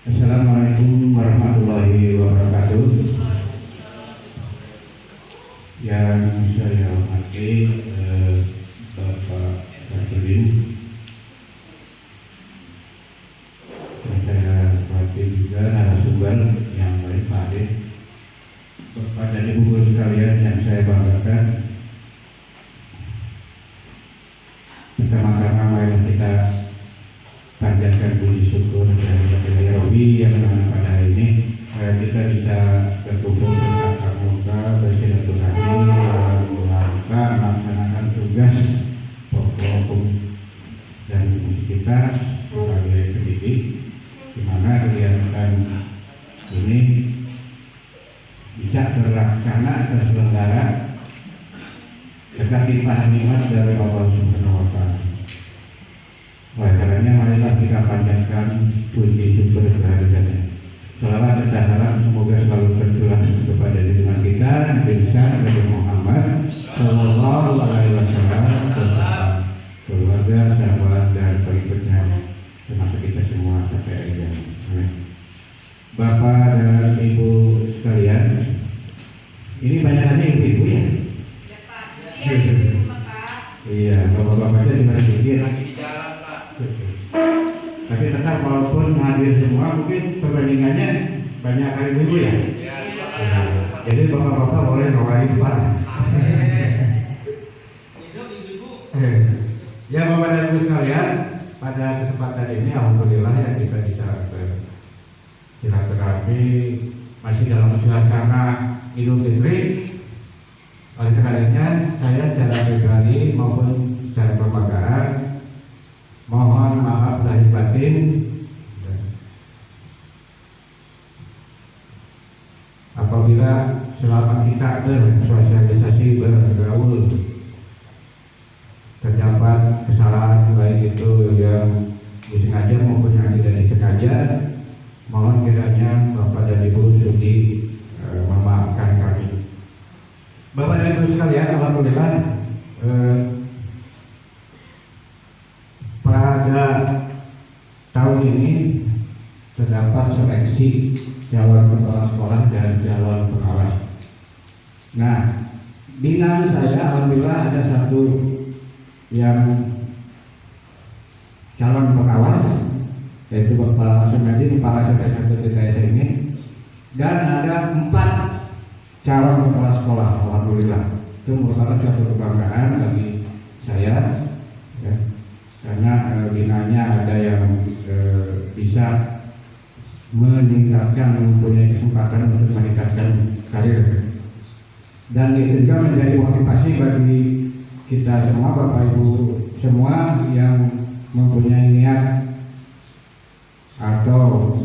Assalamualaikum warahmatullahi wabarakatuh. Yang saya hormati Bapak Syafruddin, dan saya hormati juga narasumber yang lain Pak Ade. Kepada ibu guru sekalian yang saya banggakan, pertama-tama mari kita panjatkan puji syukur kepada Robi yang pada hari ini kita bisa berkumpul bertatap muka, bersilaturahmi, berbuka, melaksanakan tugas pokok dan fungsi kita sebagai pendidik, di mana kegiatan ini bisa terlaksana terselenggara berkat limpahan nikmat dari Allah Subhanahu wa Ta'ala. Oleh karenanya marilah kita panjatkan puji syukur kehadirannya. Selawat dan salam semoga selalu tercurah kepada junjungan kita Nabi Nabi Muhammad Sallallahu Alaihi Wasallam, keluarga, sahabat dan pengikutnya termasuk kita semua sampai akhir. Amin. Bapak dan Ibu sekalian, ini banyaknya ibu-ibu ya? Iya, bapak-bapaknya cuma sedikit. Tapi tetap walaupun hadir semua mungkin perbandingannya banyak kali ibu ya. Jadi bapak-bapak boleh rawain Pak. Ya Bapak dan Ibu sekalian, pada kesempatan ini alhamdulillah ya kita bisa silaturahmi masih dalam suasana Idul Fitri. Oleh karenanya saya secara pribadi maupun secara kelembagaan mohon maaf lahir batin apabila selama kita bersosialisasi bergaul terdapat kesalahan baik itu yang disengaja maupun yang tidak disengaja. Mohon kiranya Bapak dan Ibu sudi memaafkan kami. Bapak dan Ibu sekalian, alhamdulillah pada tahun ini terdapat seleksi calon kepala sekolah dan calon pengawas. Nah, binaan saya alhamdulillah ada satu yang calon pengawas, yaitu Bapak Sumedi, kepala sekolah TTS ini, dan ada 4 calon kepala sekolah. Alhamdulillah, itu merupakan suatu kebanggaan bagi saya, ya. Karena binanya ada yang bisa meningkatkan, mempunyai kesempatan untuk meningkatkan karir, dan itu juga menjadi motivasi bagi kita semua, Bapak Ibu semua yang mempunyai niat atau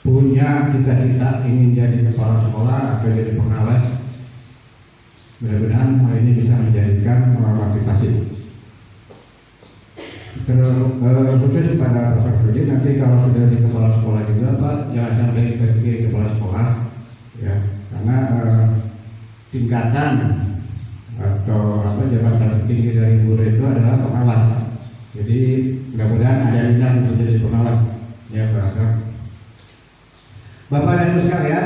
punya cita-cita ingin jadi kepala sekolah atau jadi pengawas. Mudah-mudahan hal ini bisa menjadikan motivasi. Khusus pada Bapak Syafruddin, nanti kalau sudah di kepala sekolah juga Pak, jangan sampai ke kepala sekolah ya, karena tingkatan atau jabatan tinggi dari guru itu adalah pengawas. Jadi mudah-mudahan ada minat untuk jadi pengawas ya Pak. Bapak dan Ibu sekalian,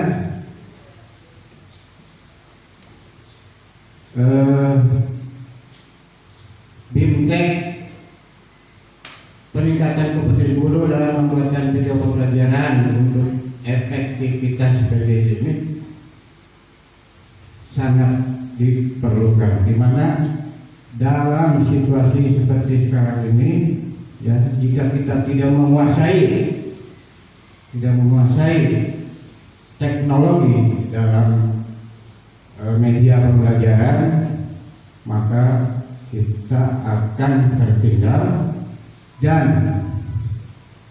BIMTEK, peningkatan kompetensi guru dalam membuatkan video pembelajaran untuk efektivitas PDJ ini sangat diperlukan, di mana dalam situasi seperti sekarang ini ya, jika kita tidak menguasai teknologi dalam media pembelajaran, maka kita akan tertinggal dan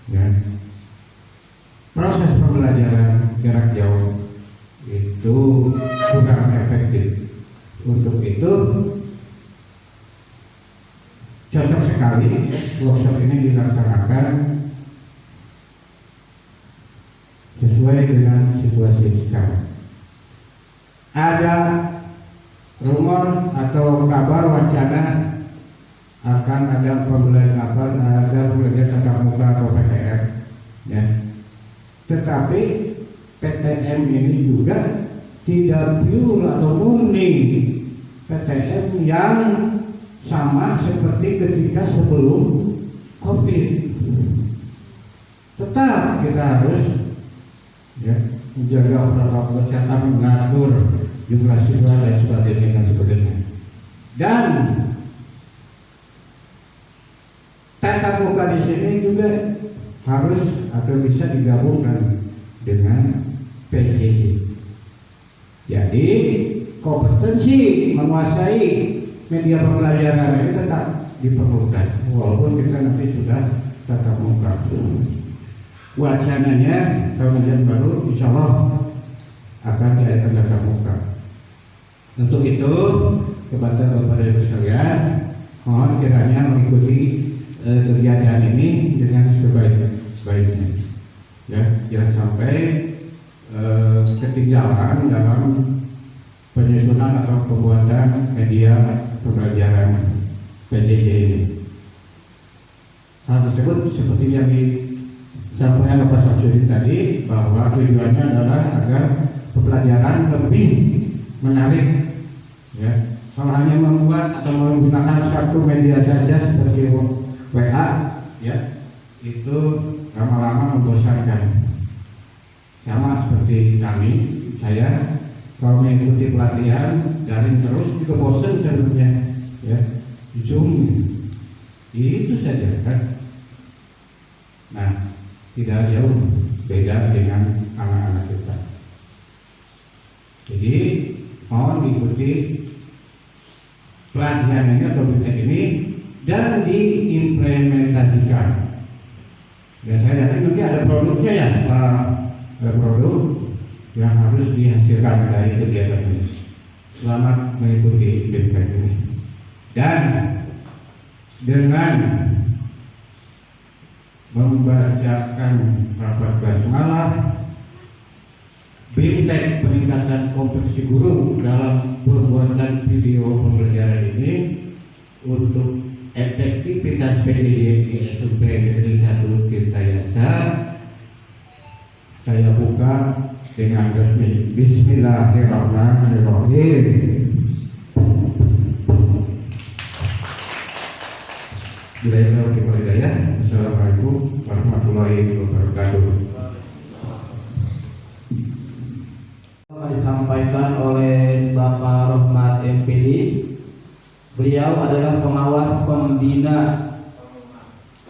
ya, proses pembelajaran jarak jauh itu kurang efektif. Untuk itu cocok sekali workshop ini dilaksanakan sesuai dengan situasi sekarang. Ada rumor atau kabar wacana akan ada pembelajaran tatap muka atau PTM ya. Tetapi PTM ini juga tidak pure atau murni PTM yang sama seperti ketika sebelum COVID. Tetap kita harus ya, menjaga protokol kesehatan, mengatur jumlah siswa dan sebagainya. Dan tatap muka di sini juga harus atau bisa digabungkan dengan PJJ. Jadi kompetensi menguasai media pembelajaran ini tetap diperlukan, walaupun kita nanti sudah tatap muka. Wacananya tahun ajaran baru insya Allah akan diadakan tatap muka. Untuk itu kepada Bapak dan Ibu sekalian, mohon kiranya mengikuti kegiatan ini dengan sebaik-baiknya. Ya, jangan sampai ketinggalan dalam penyusunan atau pembuatan media pembelajaran PJJ ini. Hal tersebut seperti yang disampaikan Bapak Samsudin tadi, bahwa tujuannya adalah agar pembelajaran lebih menarik. Ya, kalau hanya membuat atau menggunakan satu media saja seperti WA, ya, itu lama-lama membosankan. Sama seperti saya kalau mengikuti pelatihan daring terus juga bosan sebenarnya, ya, Zoom itu saja kan. Nah, tidak jauh beda dengan anak-anak kita. Jadi mohon diikuti pelatihan ini atau BTS ini dan diimplementasikan. Dan saya yakin nanti ada produknya ya, ada produk yang harus dihasilkan dari kegiatan ini. Selamat mengikuti BTS ini. Dan dengan membacakan rapat basmalah, BIMTEK peningkatan kompetensi guru dalam pembuatan video pembelajaran ini untuk efektivitas PJJ di SMP Negeri 1 Tirtayasa, saya buka dengan resmi. Bismillahirrahmanirrahim. Assalamualaikum warahmatullahi wabarakatuh. Disampaikan oleh Bapak Rohmat MPD. Beliau adalah pengawas pembina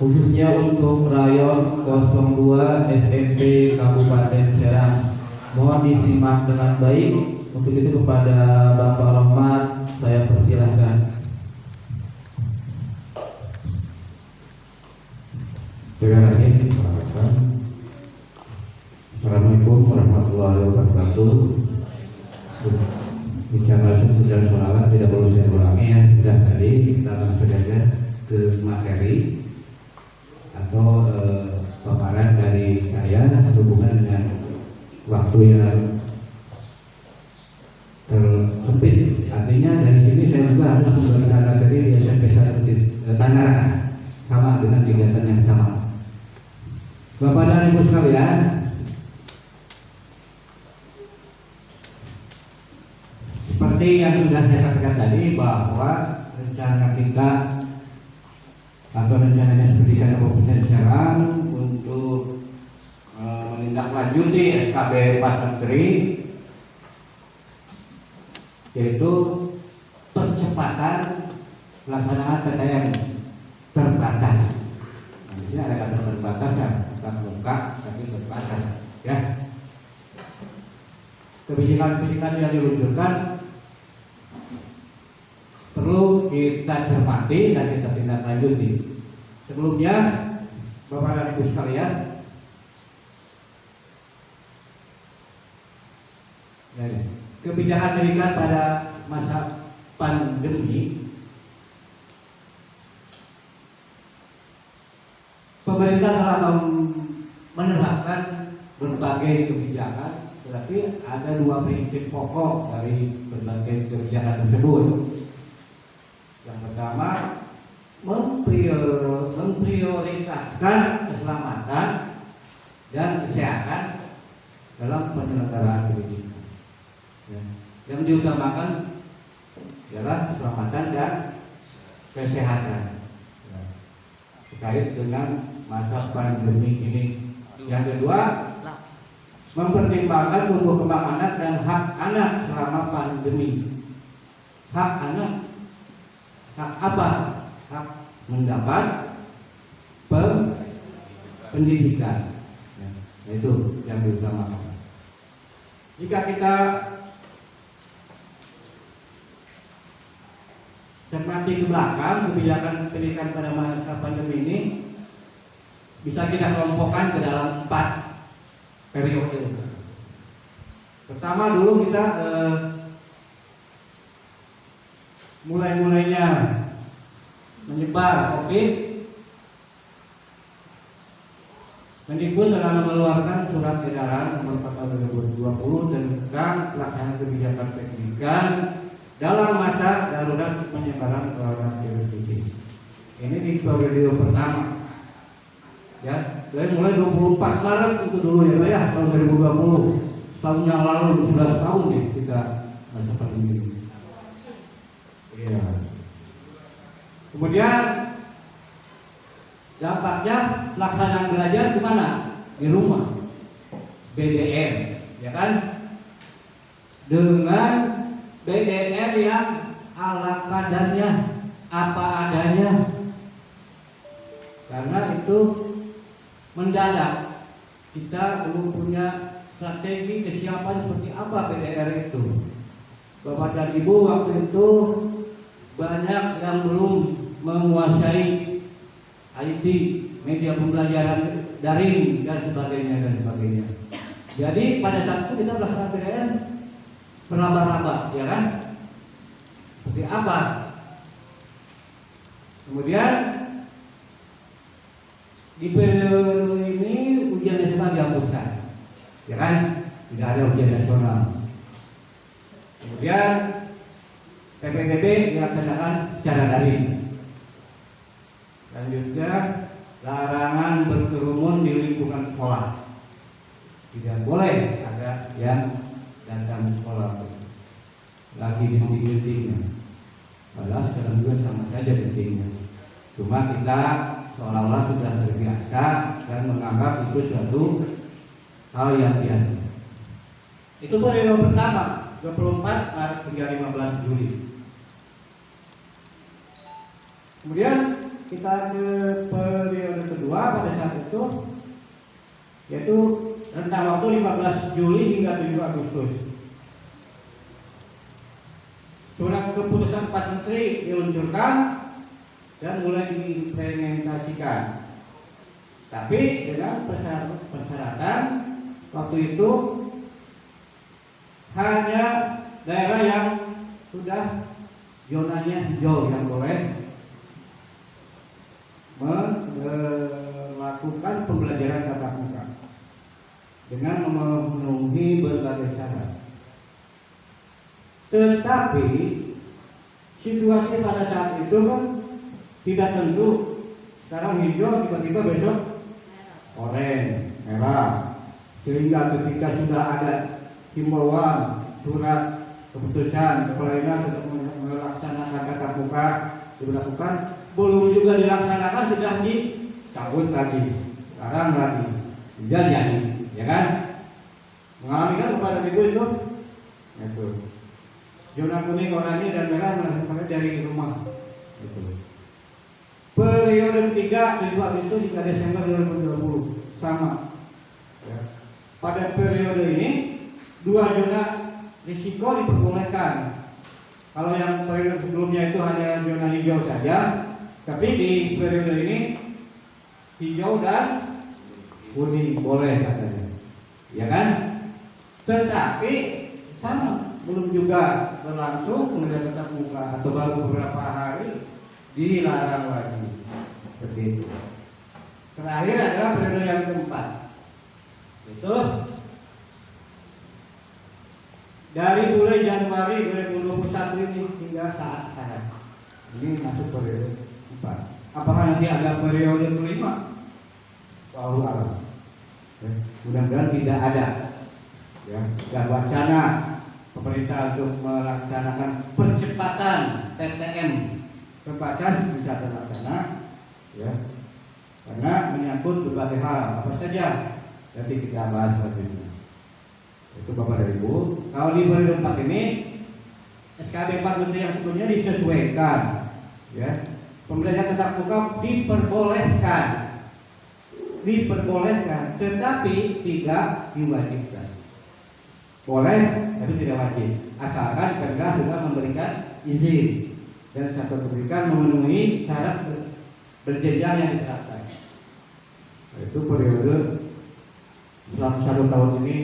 khususnya untuk Rayon 02 SMP Kabupaten Serang. Mohon disimak dengan baik. Untuk itu kepada Bapak Rohmat saya persilahkan. Terima kasih. Assalamualaikum warahmatullahi wabarakatuh. Bicara dan soalan tidak perlu saya ulangi ya, sudah tadi kita langsung saja ke materi atau paparan dari saya berhubungan dengan waktu yang tersempit. Artinya dari sini saya juga harus memberikan materi di SMP Tangerang sama dengan kegiatan yang sama. Bapak dan Ibu sekalian, seperti yang sudah saya katakan tadi, bahwa rencana kita atau rencananya pendidikan Kabupaten Serang untuk menindaklanjuti SKB 4 Menteri, yaitu percepatan pelaksanaan PTM terbatas. Nah, di sini ada kata terbatas ya, bukan muka tapi terbatas. Ya, kebijakan-kebijakan yang diluncurkan perlu kita cermati dan kita tindak lanjuti. Sebelumnya, Bapak dan Ibu sekalian, kebijakan pendidikan pada masa pandemi, pemerintah telah menerapkan berbagai kebijakan. Berarti ada dua prinsip pokok dari berbagai kebijakan tersebut. Yang pertama, memprioritaskan keselamatan dan kesehatan dalam penyelenggaraan pendidikan. Ya. Yang diutamakan adalah keselamatan dan kesehatan ya, terkait dengan masa pandemi ini. Yang kedua, mempertimbangkan tumbuh kembang anak dan hak anak selama pandemi. Hak anak, hak apa? Hak mendapat pendidikan. Ya, itu yang diutamakan. Jika kita cermati ke belakang kebijakan pendidikan pada masa pandemi ini bisa kita kelompokkan ke dalam 4 periode. Pertama dulu kita mulainya menyebar COVID, Mendikbud telah mengeluarkan surat edaran nomor 4 tahun 2020 tentang pelaksanaan kebijakan pendidikan dalam masa darurat penyebaran coronavirus ini. Ini di periode pertama, ya, dari mulai 24 Maret itu dulu ya, tahun 2020, tahun yang lalu 11 tahun ya kita masa pandemi ini. Ya. Kemudian dampaknya pelaksanaan belajar di mana? Di rumah, BDR, ya kan? Dengan BDR yang ala kadarnya, apa adanya, karena itu mendadak. Kita belum punya strategi kesiapan seperti apa BDR itu. Bapak dan Ibu waktu itu banyak yang belum menguasai IT, media pembelajaran daring dan sebagainya. Jadi pada saat itu kita melaksanakan BDR meraba-raba, ya kan? Seperti apa? Kemudian di periode ini ujian nasional dihapuskan, ya kan? Tidak ada ujian nasional. Kemudian PPDB dilaksanakan secara daring. Selanjutnya larangan berkerumun di lingkungan sekolah. Tidak boleh ada yang datang sekolah lagi genting-gentingnya. Padahal sekarang juga sama saja gentingnya. Cuma kita seolah-olah sudah terbiasa dan menganggap itu suatu hal yang biasa. Itu periode pertama, 24 Maret hingga 15 Juli. Kemudian kita ke periode kedua pada saat itu, yaitu rentang waktu 15 Juli hingga 7 Agustus. Surat keputusan 4 Menteri diluncurkan dan mulai diimplementasikan. Tapi dengan persyaratan waktu itu hanya daerah yang sudah zonanya hijau yang boleh melakukan pembelajaran tatap muka dengan memenuhi berbagai syarat. Tetapi situasi pada saat itu kan tidak tentu. Sekarang hijau, tiba-tiba besok oranye, merah. Sehingga ketika sudah ada himbauan surat keputusan kepala dinas untuk melaksanakan tatap muka dilakukan, belum juga dilaksanakan sudah dicabut lagi, sekarang lagi, tidak jadi, ya kan? Mengalami kan kepada ibu itu, zona kuning, oranye dan merah melakukan dari rumah. Gitu. Periode ketiga 7 Agustus hingga Desember 2020 sama. Ya. Pada periode ini 2 zona risiko diperbolehkan. Kalau yang periode sebelumnya itu hanya zona hijau saja, tapi di periode ini hijau dan kuning boleh katanya, ya kan? Tetapi sama, belum juga berlangsung kemudian tetap muka atau baru beberapa hari dilarang lagi, seperti itu. Terakhir adalah periode yang keempat, itu dari mulai Januari 2021 ini hingga saat sekarang. Ini masuk periode 4. Apakah nanti ada periode kelima? Wallahu a'lam. Mudah-mudahan tidak ada ya dan wacana pemerintah untuk melaksanakan percepatan PTM terbatas bisa terlaksana ya karena menyangkut berbagai hal apa saja nanti kita bahas selanjutnya. Itu Bapak dan Ibu, kalau di periode 4 ini SKB 4 Menteri yang sebelumnya disesuaikan ya. Pembelajaran tatap muka diperbolehkan tetapi tidak diwajibkan. Boleh tapi tidak wajib asalkan Pemda sudah memberikan izin dan sertifikat memenuhi syarat berjenjang yang ditetapkan. Itu periode selama 1 tahun ini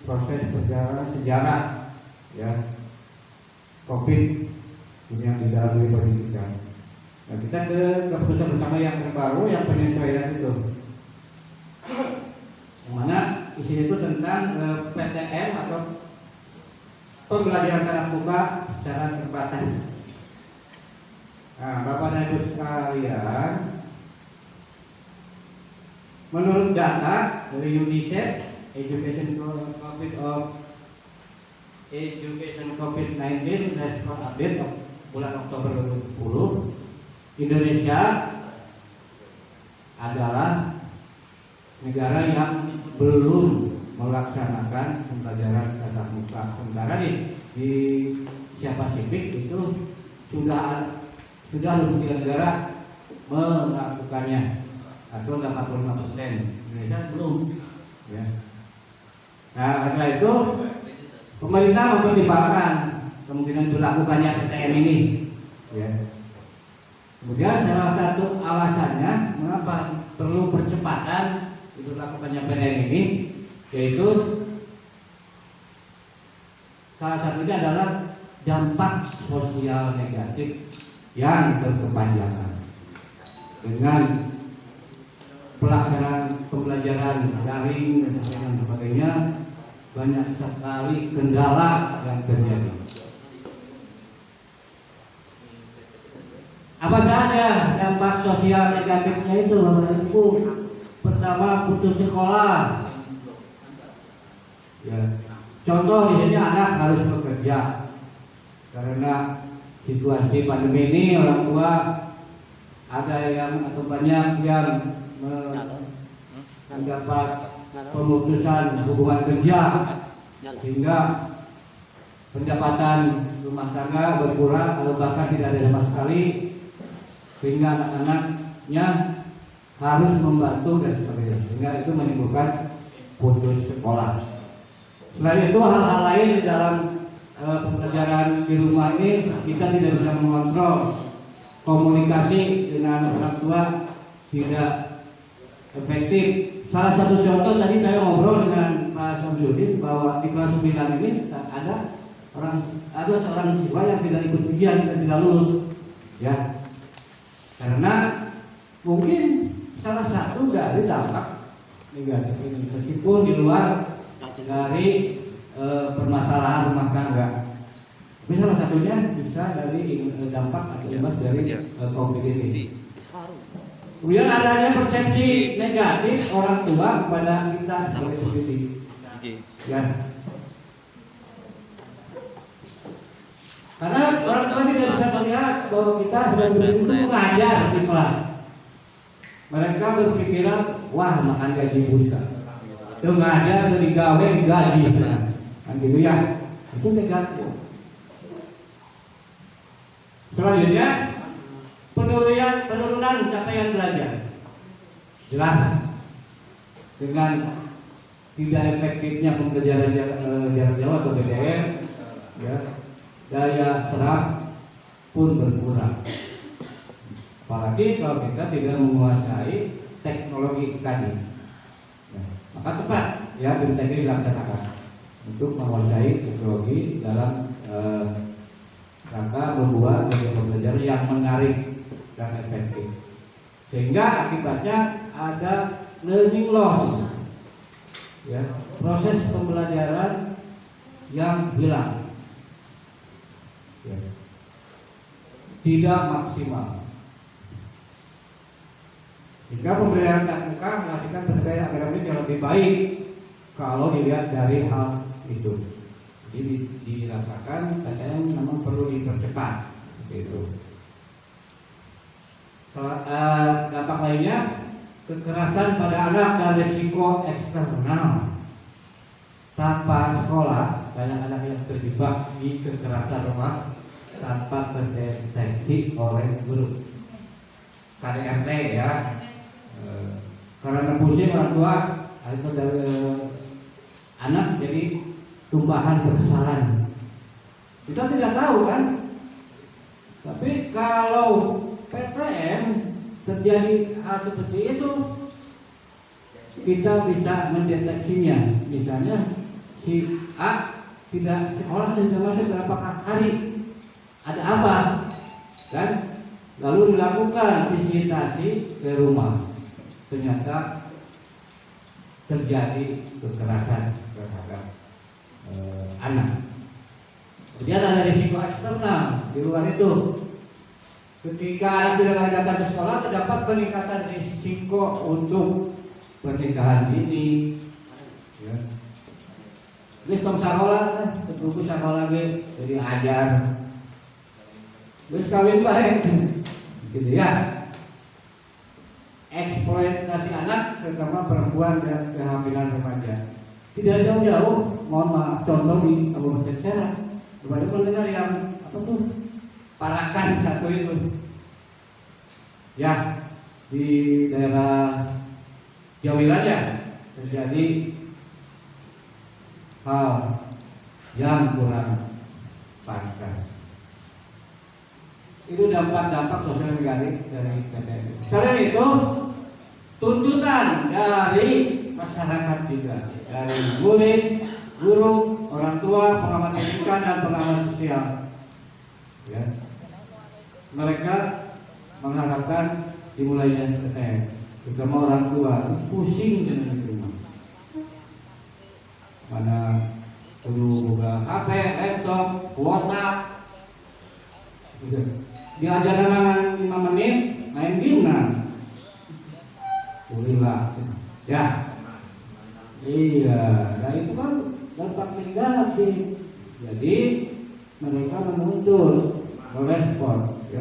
proses perjalanan sejarah ya COVID ini yang dilalui pendidikan. Nah kita ke keputusan bersama yang terbaru yang penyesuaian itu, yang mana isi itu tentang PTM atau pembelajaran tatap muka secara terbatas. Nah, Bapak dan Ibu sekalian, menurut data dari UNICEF Education COVID-19 Response Update bulan Oktober 2010, Indonesia adalah negara yang belum melaksanakan pembelajaran tatap muka. Sementara di Asia Pasifik itu sudah lebih negara melakukannya atau 85%. Indonesia belum ya. Nah, karena itu pemerintah mempertimbangkan kemungkinan dilakukannya PTM ini ya. Kemudian salah satu alasannya mengapa perlu percepatan dilakukannya PTM ini yaitu salah satunya adalah dampak sosial negatif yang berkepanjangan. Dengan pelaksanaan pembelajaran daring dan sebagainya banyak sekali kendala yang terjadi. Apa saja dampak sosial negatifnya itu Bapak Ibu? Pertama, putus sekolah. Ya. Contoh di sini anak harus bekerja karena situasi pandemi ini orang tua ada yang atau banyak yang mendapat pemutusan hubungan kerja sehingga pendapatan rumah tangga berkurang atau bahkan tidak ada sama sekali sehingga anak-anaknya harus membantu dan sebagainya sehingga itu menimbulkan putus sekolah. Selain itu hal-hal lain di dalam pembelajaran di rumah ini kita tidak bisa mengontrol komunikasi dengan orang tua tidak efektif. Salah satu contoh tadi saya ngobrol dengan Pak Samsudin bahwa di kelas 9 ini ada seorang siswa yang tidak ikut ujian dan tidak lulus ya karena mungkin salah satu dari dampak negatif ini meskipun di luar dari permasalahan rumah tangga. Tapi salah satunya bisa dari dampak atau imbas dari COVID ini. Kemudian adanya persepsi negatif orang tua kepada kita sebagai pendidik. Ya. Karena orang tua tidak bisa melihat bahwa kita sudah begitu mengajar di kelas. Mereka berpikiran, wah makan gaji buta. Itu nggak ada, itu digawe digaji. Kan gitu ya. Itu negatif. Selanjutnya penurunan capaian belajar. Jelas dengan tidak efektifnya pembelajaran jarak jauh atau PTM, ya, daya serap pun berkurang. Apalagi kalau kita tidak menguasai teknologi tadi, ya, maka tepat ya BMTG dilaksanakan untuk menguasai teknologi dalam rangka membuat media pembelajaran yang menarik dan efektif, sehingga akibatnya ada learning loss, ya, proses pembelajaran yang hilang, ya, tidak maksimal. Jika pembelajaran tatap muka menghasilkan pencapaian akademik dalam lebih baik kalau dilihat dari hal itu. Jadi dirasakan PTM memang perlu dipercepat gitu. Dampak lainnya, kekerasan pada anak dan risiko eksternal. Tanpa sekolah, banyak anak yang terjebak di kekerasan rumah tanpa terdeteksi oleh guru. KDRT ya, karena pusing orang tua, itu dari anak jadi tumpahan kekesalan. Kita tidak tahu kan, tapi kalau PTM terjadi hal seperti itu, kita bisa mendeteksinya. Misalnya si A tidak sekolah dan tidak masuk berapa hari, ada apa, kan? Lalu dilakukan visitasi ke rumah, ternyata terjadi kekerasan terhadap anak. Kemudian ada risiko eksternal di luar itu. Ketika anak tidak datang ke sekolah, terdapat peningkatan risiko untuk pernikahan dini. Ya. Terus tong sekolah, terus sekolah lagi, jadi ajar. Terus kawin baik, gitu ya. Eksploitasi anak, terutama perempuan dan kehamilan remaja. Tidak jauh-jauh, mohon maaf, contoh di Kabupaten Serang. Kepada mendengar yang apa tuh? Parakan satu itu, ya, di daerah Jawa Wilayah terjadi hal yang kurang pantas. Itu dampak sosial negatif dari PTM. Selain itu, tuntutan dari masyarakat juga, dari murid, guru, orang tua, pengamat pendidikan dan pengamat sosial. Ya. Mereka mengharapkan dimulainya PTM, terutama orang tua, pusing dengan itu. Mana perlu buka HP, laptop, kuota, gitu. Diajar anak 5 menit main game nah, lah, ya. Iya, nah itu kan dampak negatif. Jadi mereka menuntut merespon, ya,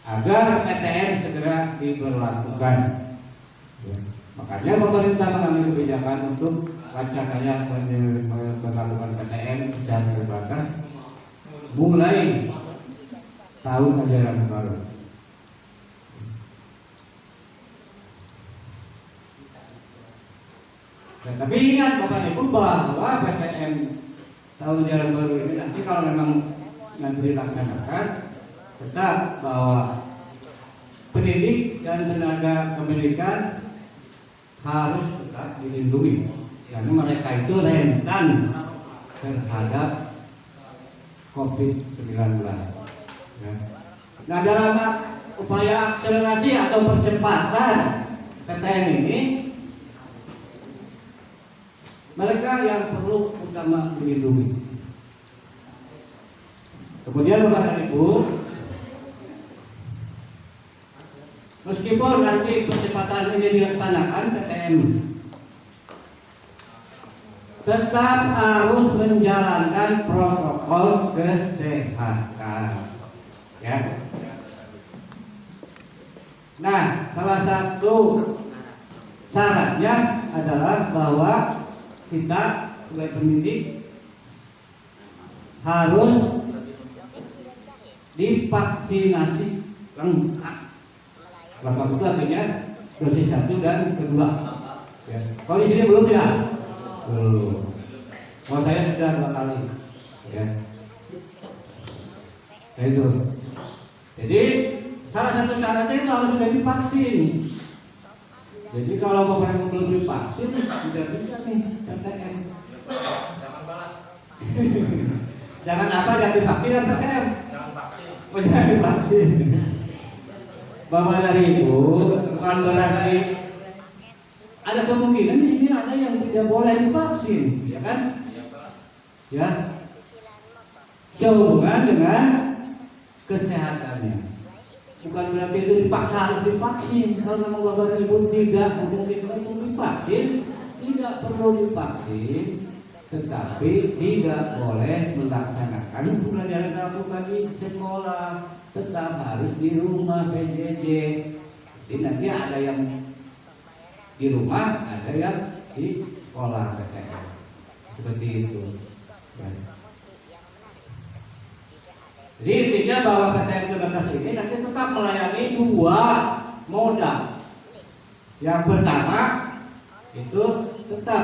agar PTM segera diberlakukan. Ya. Makanya pemerintah mengambil kebijakan untuk wacananya memperlakukan PTM secara terbatas mulai tahun ajaran baru. Ya, tapi ingat Bapak Ibu bahwa PTM tahun ajaran baru ini nanti kalau memang nanti dilaksanakan, tetap bahwa pendidik dan tenaga pendidikan harus tetap dilindungi karena mereka itu rentan terhadap COVID-19. Ya. Nah, dalam upaya akselerasi atau percepatan PTM ini, mereka yang perlu utama dilindungi. Kemudian Bapak dan Ibu, meskipun nanti percepatan ini dilaksanakan PTM, tetap harus menjalankan protokol kesehatan. Ya. Nah, salah satu syaratnya adalah bahwa kita sebagai pendidik harus divaksinasi lengkap. Lengkap itu artinya dosis 1 dan kedua. Ya. Kalau di sini belum ya? Belum. Kalau saya sudah 2 kali. Ya. Nah, itu. Jadi salah satu syaratnya itu harus sudah divaksin. Jadi kalau Bapak belum divaksin tidak bisa nih PTM. Jangan apa, jangan divaksin dan PTM. Jangan vaksin. Oh, jangan divaksin. Bapak dari Ibu, bukan berarti ada kemungkinan di sini ada yang tidak boleh divaksin, ya kan? Ya. Sehubungan dengan kesehatannya. bukan berarti itu dipaksa harus divaksin. Kalau memang Bapak Ibu tidak memungkinkan untuk divaksin, tidak perlu divaksin, tetapi tidak boleh melaksanakan pembelajaran tatap muka di sekolah, tetap harus di rumah PJJ. Jadi nanti ada yang di rumah, ada yang di sekolah PTM. Seperti itu. Jadi intinya bahwa PTM terbatas ini nanti tetap melayani dua moda. Yang pertama itu tetap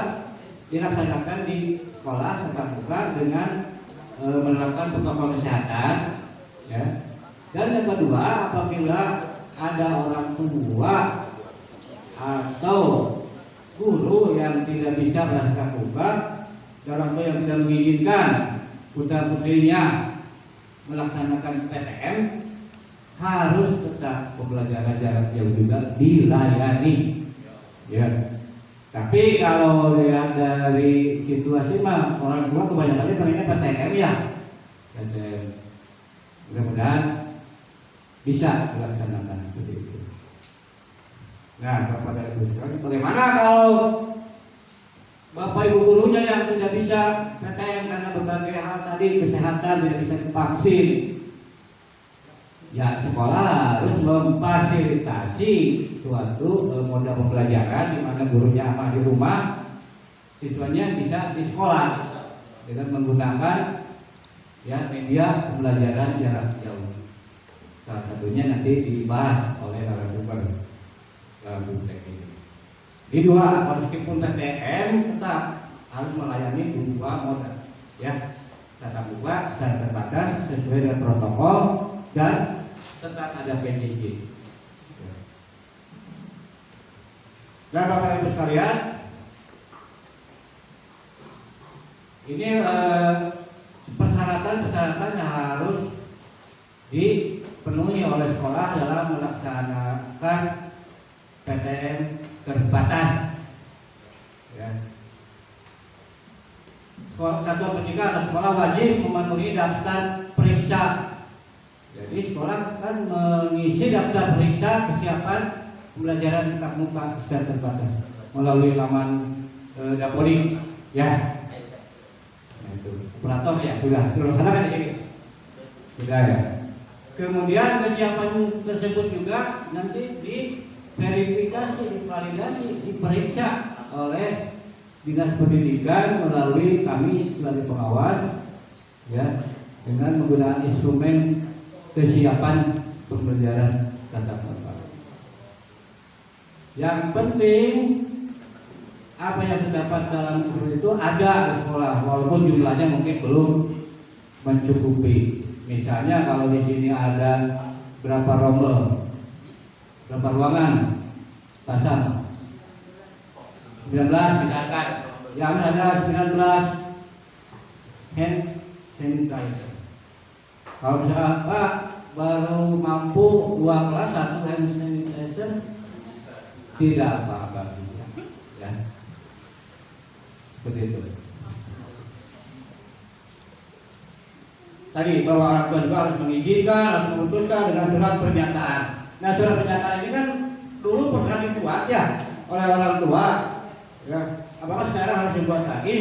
dilaksanakan di sekolah tatap muka dengan menerapkan protokol kesehatan, ya. Dan yang kedua, apabila ada orang tua atau guru yang tidak bisa bertatap muka, orang tua yang tidak mengizinkan putra putrinya melaksanakan PTM, harus tetap pembelajaran jarak jauh juga dilayani, ya. Tapi kalau lihat dari situasi mah orang tua kebanyakan pengennya PTM ya. PTM. Mudah-mudahan bisa dilaksanakan seperti itu. Nah, Bapak dan Ibu sekalian, bagaimana kalau Bapak Ibu gurunya yang tidak bisa PTM karena berbagai hal tadi, kesehatan tidak bisa divaksin? Ya, sekolah harus memfasilitasi suatu moda pembelajaran di mana gurunya apa di rumah, siswanya bisa di sekolah dengan menggunakan ya media pembelajaran jarak jauh. Salah satunya nanti dibahas oleh narasumber dalam buku ini. Di dua, meskipun PTM tetap harus melayani dua moda, ya, tatap muka secara terbatas sesuai dengan protokol dan tetap ada PJJ. Dan Bapak Ibu sekalian, ini persyaratan-persyaratan yang harus dipenuhi oleh sekolah dalam melaksanakan PTM terbatas. Ya. Satuan pendidikan atau sekolah wajib memenuhi daftar periksa. Jadi sekolah kan mengisi daftar periksa kesiapan pembelajaran tatap muka secara terbatas melalui laman Dapodik, ya. Nah, itu operator ya sudah dilaksanakan di sini. Sudah ya. Kemudian kesiapan tersebut juga nanti diverifikasi, divalidasi, diperiksa oleh Dinas Pendidikan melalui kami sebagai pengawas, ya, dengan menggunakan instrumen kesiapan pembelajaran tatap muka. Yang penting apa yang terdapat dalam instrumen itu ada di sekolah, walaupun jumlahnya mungkin belum mencukupi. Misalnya kalau di sini ada berapa rombel, berapa ruangan, pasang 19 misalkan, yang ada 19 hand sanitizer. Kalau misalkan Pak baru mampu 2 kelas 1 hand sanitizer, tidak apa-apa, ya. Seperti itu. Tadi bahwa orang tua juga harus mengizinkan, harus memutuskan dengan surat pernyataan. Nah, surat pernyataan ini kan dulu pernah dibuat ya oleh orang tua. Ya, apakah sekarang harus dibuat lagi?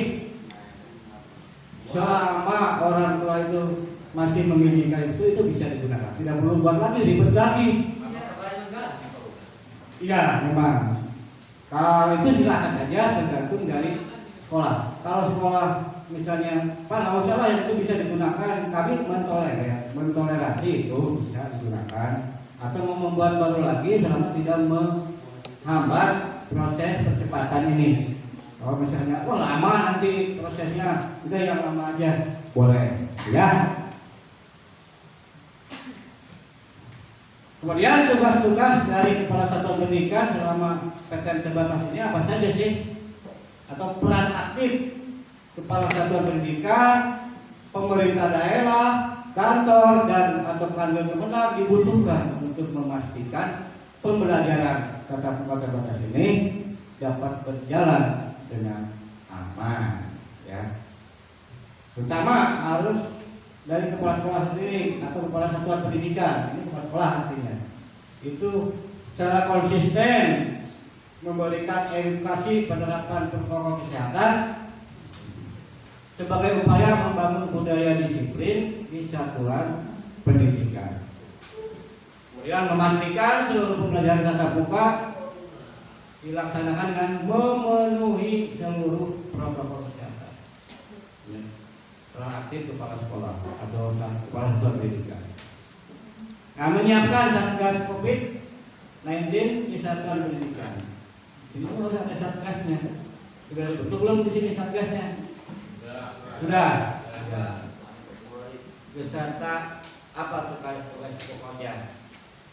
Selama orang tua itu masih mengizinkan itu bisa digunakan. Tidak perlu buat lagi, ribet lagi. Iya, memang. Kalau itu silakan saja, tergantung dari sekolah. Kalau sekolah misalnya, Pak nggak usah lah yang itu bisa digunakan, kami mentolerasi itu bisa digunakan. Atau mau membuat baru lagi selama tidak menghambat proses percepatan ini. Kalau misalnya, oh lama nanti prosesnya, udah yang lama aja, boleh, ya. Kemudian tugas-tugas dari Kepala Satuan Pendidikan selama PTM terbatas ini apa saja sih? Atau peran aktif Kepala Satuan Pendidikan, pemerintah daerah, kantor dan atau kantor kemenang dibutuhkan untuk memastikan pembelajaran tatap muka terbatas ini dapat berjalan dengan aman, ya. Terutama harus dari kepala sekolah sendiri atau kepala satuan pendidikan, ini kepala sekolah artinya itu secara konsisten memberikan edukasi penerapan protokol kesehatan sebagai upaya membangun budaya disiplin di satuan pendidikan. Kemudian memastikan seluruh pembelajaran tatap muka dilaksanakan dengan memenuhi seluruh protokol kesehatan. Aktif kepala sekolah atau kepala satuan pendidikan. Nah, menyiapkan satgas COVID-19 di satuan pendidikan. Ini harus ada satgasnya. Sudah betul belum di sini satgasnya? Sudah. Beserta apa tugas pokoknya.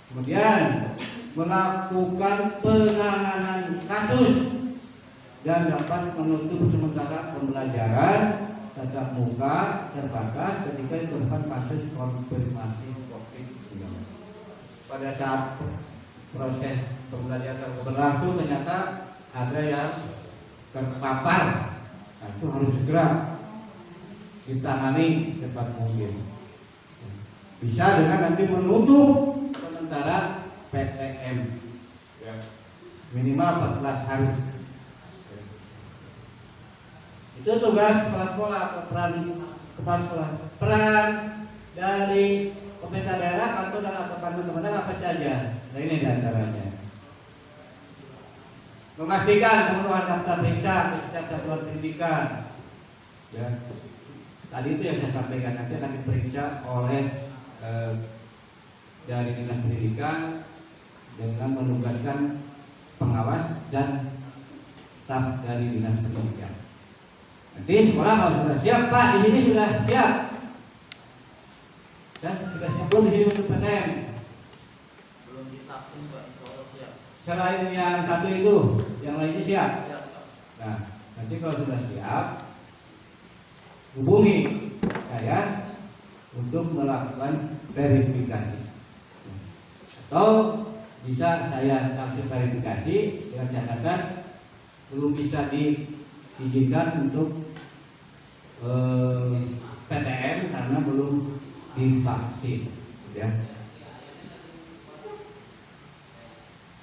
Kemudian melakukan penanganan kasus dan dapat menutup sementara pembelajaran tatap muka terbatas ketika ditemukan kasus konfirmasi COVID-19. Pada saat proses pembelajaran berlangsung ternyata ada yang terpapar, nah, itu harus segera ditangani cepat mungkin. Bisa dengan nanti menutup sementara PTM ya, minimal 14 hari. Itu tugas kepala sekolah atau peran kepala sekolah. Peran dari pemerintah daerah, kantor dan atau kantor kementerian apa saja? Nah, ini diantaranya. Memastikan pemenuhan daftar periksa di setiap satuan pendidikan. Ya. Tadi itu yang saya sampaikan, nanti akan diperiksa oleh dari dinas pendidikan dengan menugaskan pengawas dan staf dari dinas pendidikan. Nanti sekolah kalau sudah siap, Pak, di sini sudah siap. Dan sudah siap belum di sini untuk PTM? Belum divaksin, Pak, insya Allah siap. Selain yang satu itu, yang lainnya siap? Siap, Pak. Nah, nanti kalau sudah siap, hubungi saya untuk melakukan verifikasi. Atau bisa saya langsung verifikasi dengan catatan belum bisa diizinkan untuk PTM karena belum divaksin, ya.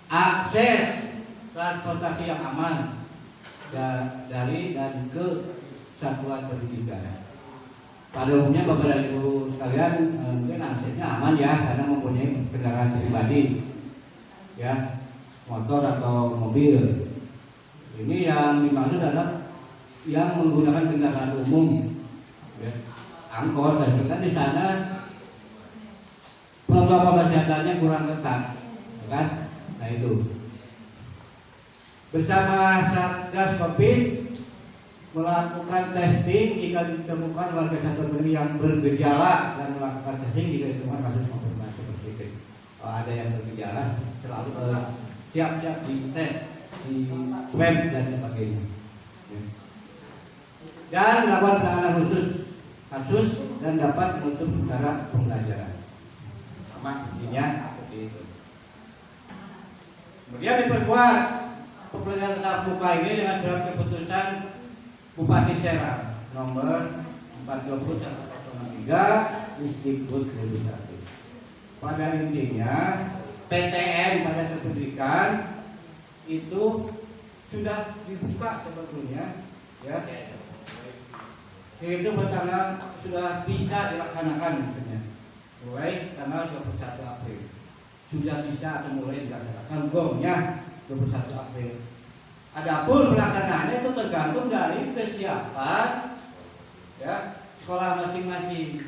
Akses transportasi yang aman dari dan ke satuan pendidikan. Pada umumnya Bapak dan Ibu sekalian mungkin aksesnya aman ya karena mempunyai kendaraan pribadi, ya, motor atau mobil. Ini yang dimaksud adalah yang menggunakan kendaraan umum, ya, angkot, dan kita di sana protokol kesehatannya kurang ketat, ya kan? Nah itu bersama Satgas COVID melakukan testing jika ditemukan warga satuan pendidikan yang bergejala dan melakukan testing jika ditemukan kasus konfirmasi positif. Kalau ada yang bergejala selalu siap-siap dites, di swab dan sebagainya. Dan melakukan penanganan khusus kasus dan dapat menutup sementara pembelajaran. Sama intinya seperti itu. Kemudian diperkuat pembelajaran tatap muka ini dengan surat keputusan Bupati Serang nomor 40/03 Distrik 21. Pada intinya PTM pada pendidikan itu sudah dibuka sebetulnya, ya. Itu bertanggal sudah bisa dilaksanakan misalnya mulai tanggal 21 April sudah bisa atau mulai dilaksanakan gongnya 21 April. Adapun pelaksanaannya itu tergantung dari kesiapan, ya, sekolah masing-masing.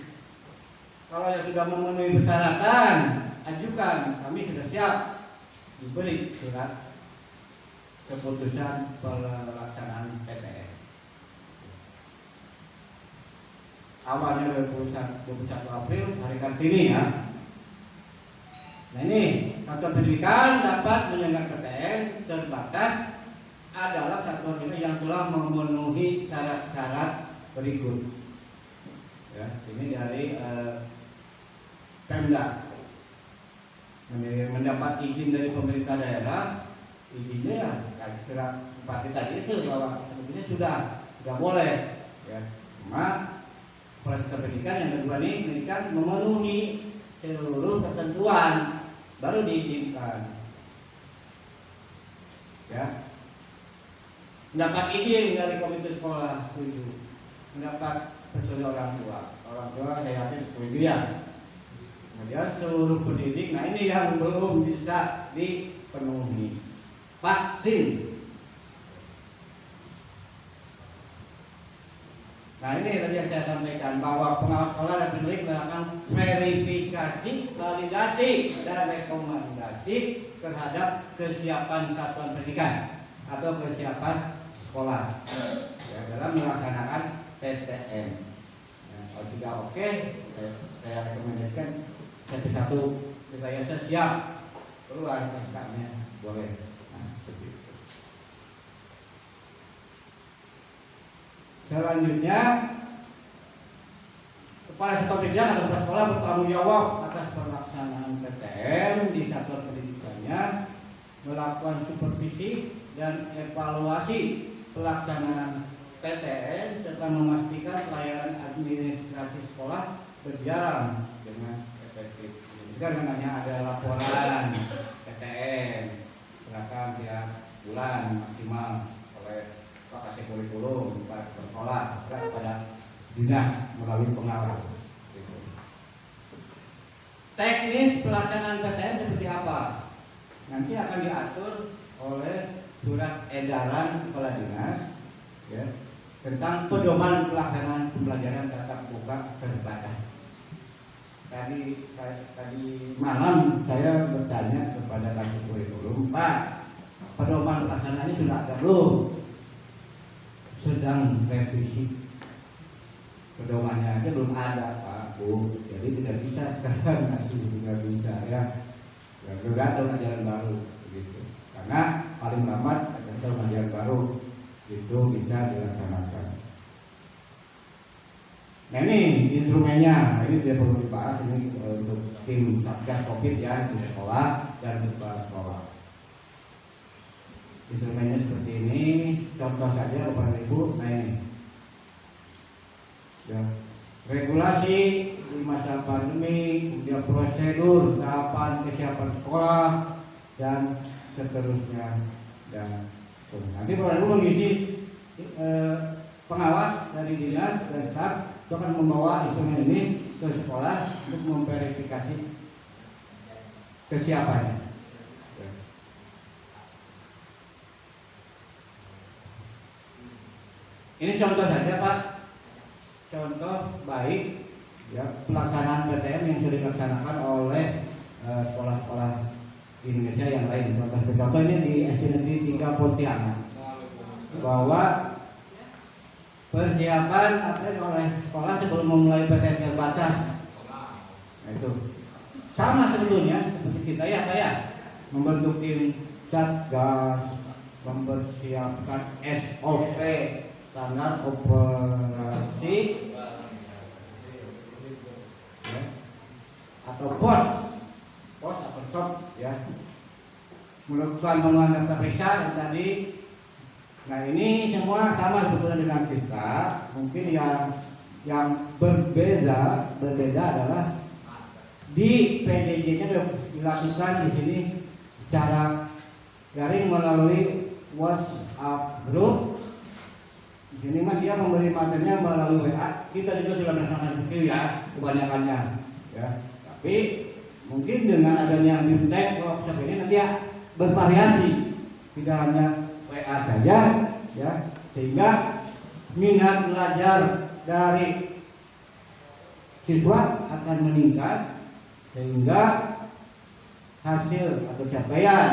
Kalau yang sudah memenuhi persyaratan, ajukan, kami sudah siap, diberi surat keputusan pelaksanaan PTM. Awalnya 21 April hari Kartini, ya. Nah ini kantor pendidikan dapat menyelenggarakan PTM terbatas adalah satuan pendidikan yang telah memenuhi syarat-syarat berikut. Ya, ini dari Pemda mendapat izin dari pemerintah daerah, izinnya ya surat bupati tadi itu bahwa sebetulnya sudah boleh, ya. Cuma proses pendidikan yang kedua ini pendidikan memenuhi seluruh ketentuan baru diizinkan. Ya, mendapat izin dari komite sekolah setuju, mendapat persetujuan orang tua. Orang tua saya yakin setuju ya. Kemudian seluruh pendidik, nah ini yang belum bisa dipenuhi. Vaksin. Nah ini tadi yang saya sampaikan bahwa pengawas sekolah dan pendidik melakukan verifikasi, validasi dan rekomendasi terhadap kesiapan satuan pendidikan atau kesiapan sekolah ya, dalam melaksanakan PTM. Nah, kalau tidak oke, saya rekomendasikan satu rekayasa siap, keluar SK-nya boleh. Nah, seperti itu. Selanjutnya, kepala satuan pendidikan atau kepala sekolah bertanggung jawab atas pelaksanaan PTM di satuan pendidikannya, melakukan supervisi dan evaluasi pelaksanaan PTM serta memastikan pelayanan administrasi sekolah berjalan dengan efektif. Jika dengannya ada laporan PTM, silakan tiap bulan maksimal oleh Pak Kasih Kurikulum kepada sekolah kepada dinas melalui pengawas. Teknis pelaksanaan PTM seperti apa? Nanti akan diatur oleh surat edaran kepala dinas ya, tentang pedoman pelaksanaan pembelajaran tatap muka terbatas. Tadi malam saya bertanya kepada Kasih Kurikulum, Pak, pedoman pelaksanaan ini sudah ada belum? Sedang revisi. Pedomannya aja belum ada, Pak, Bu. Jadi tidak bisa sekarang, masih tidak bisa ya. Bergantung ajaran baru begitu. Karena paling lambat ada ajaran baru itu bisa dilaksanakan. Nah ini instrumennya, nah, ini tidak perlu dibahas, ini untuk tim satgas COVID ya di sekolah dan di kepala sekolah. Instrumennya seperti ini, contoh saja Bapak Ibu. Nah ini ya, regulasi di masa pandemi, kemudian prosedur tahapan kesiapan sekolah dan seterusnya dan nanti Bapak Ibu mengisi pengawas dari dinas dan staf itu akan membawa instrumen ini ke sekolah untuk memverifikasi kesiapannya. Ini contoh saja Pak, contoh baik ya pelaksanaan PTM yang sudah dilaksanakan oleh sekolah-sekolah di Indonesia yang lain. Contoh ini di SD Negeri 3 Pontianak bahwa persiapan oleh sekolah sebelum memulai PTM terbatas. Nah itu sama sebetulnya seperti kita ya, saya membentuk tim satgas, mempersiapkan SOP standar operasi ya, atau pos atau stop ya, melakukan pemenuhan daftar periksa yang tadi. Nah ini semua sama sebetulnya dengan kita. Mungkin yang berbeda adalah di PDJ-nya dilakukan di sini secara daring melalui WhatsApp group. Di sini mah dia memberi materinya melalui WA. Kita juga sudah melaksanakan seperti ya kebanyakannya. Ya. Tapi mungkin dengan adanya BIMTEK workshop ini nanti ya bervariasi, tidak hanya WA saja ya, sehingga minat belajar dari siswa akan meningkat sehingga hasil atau capaian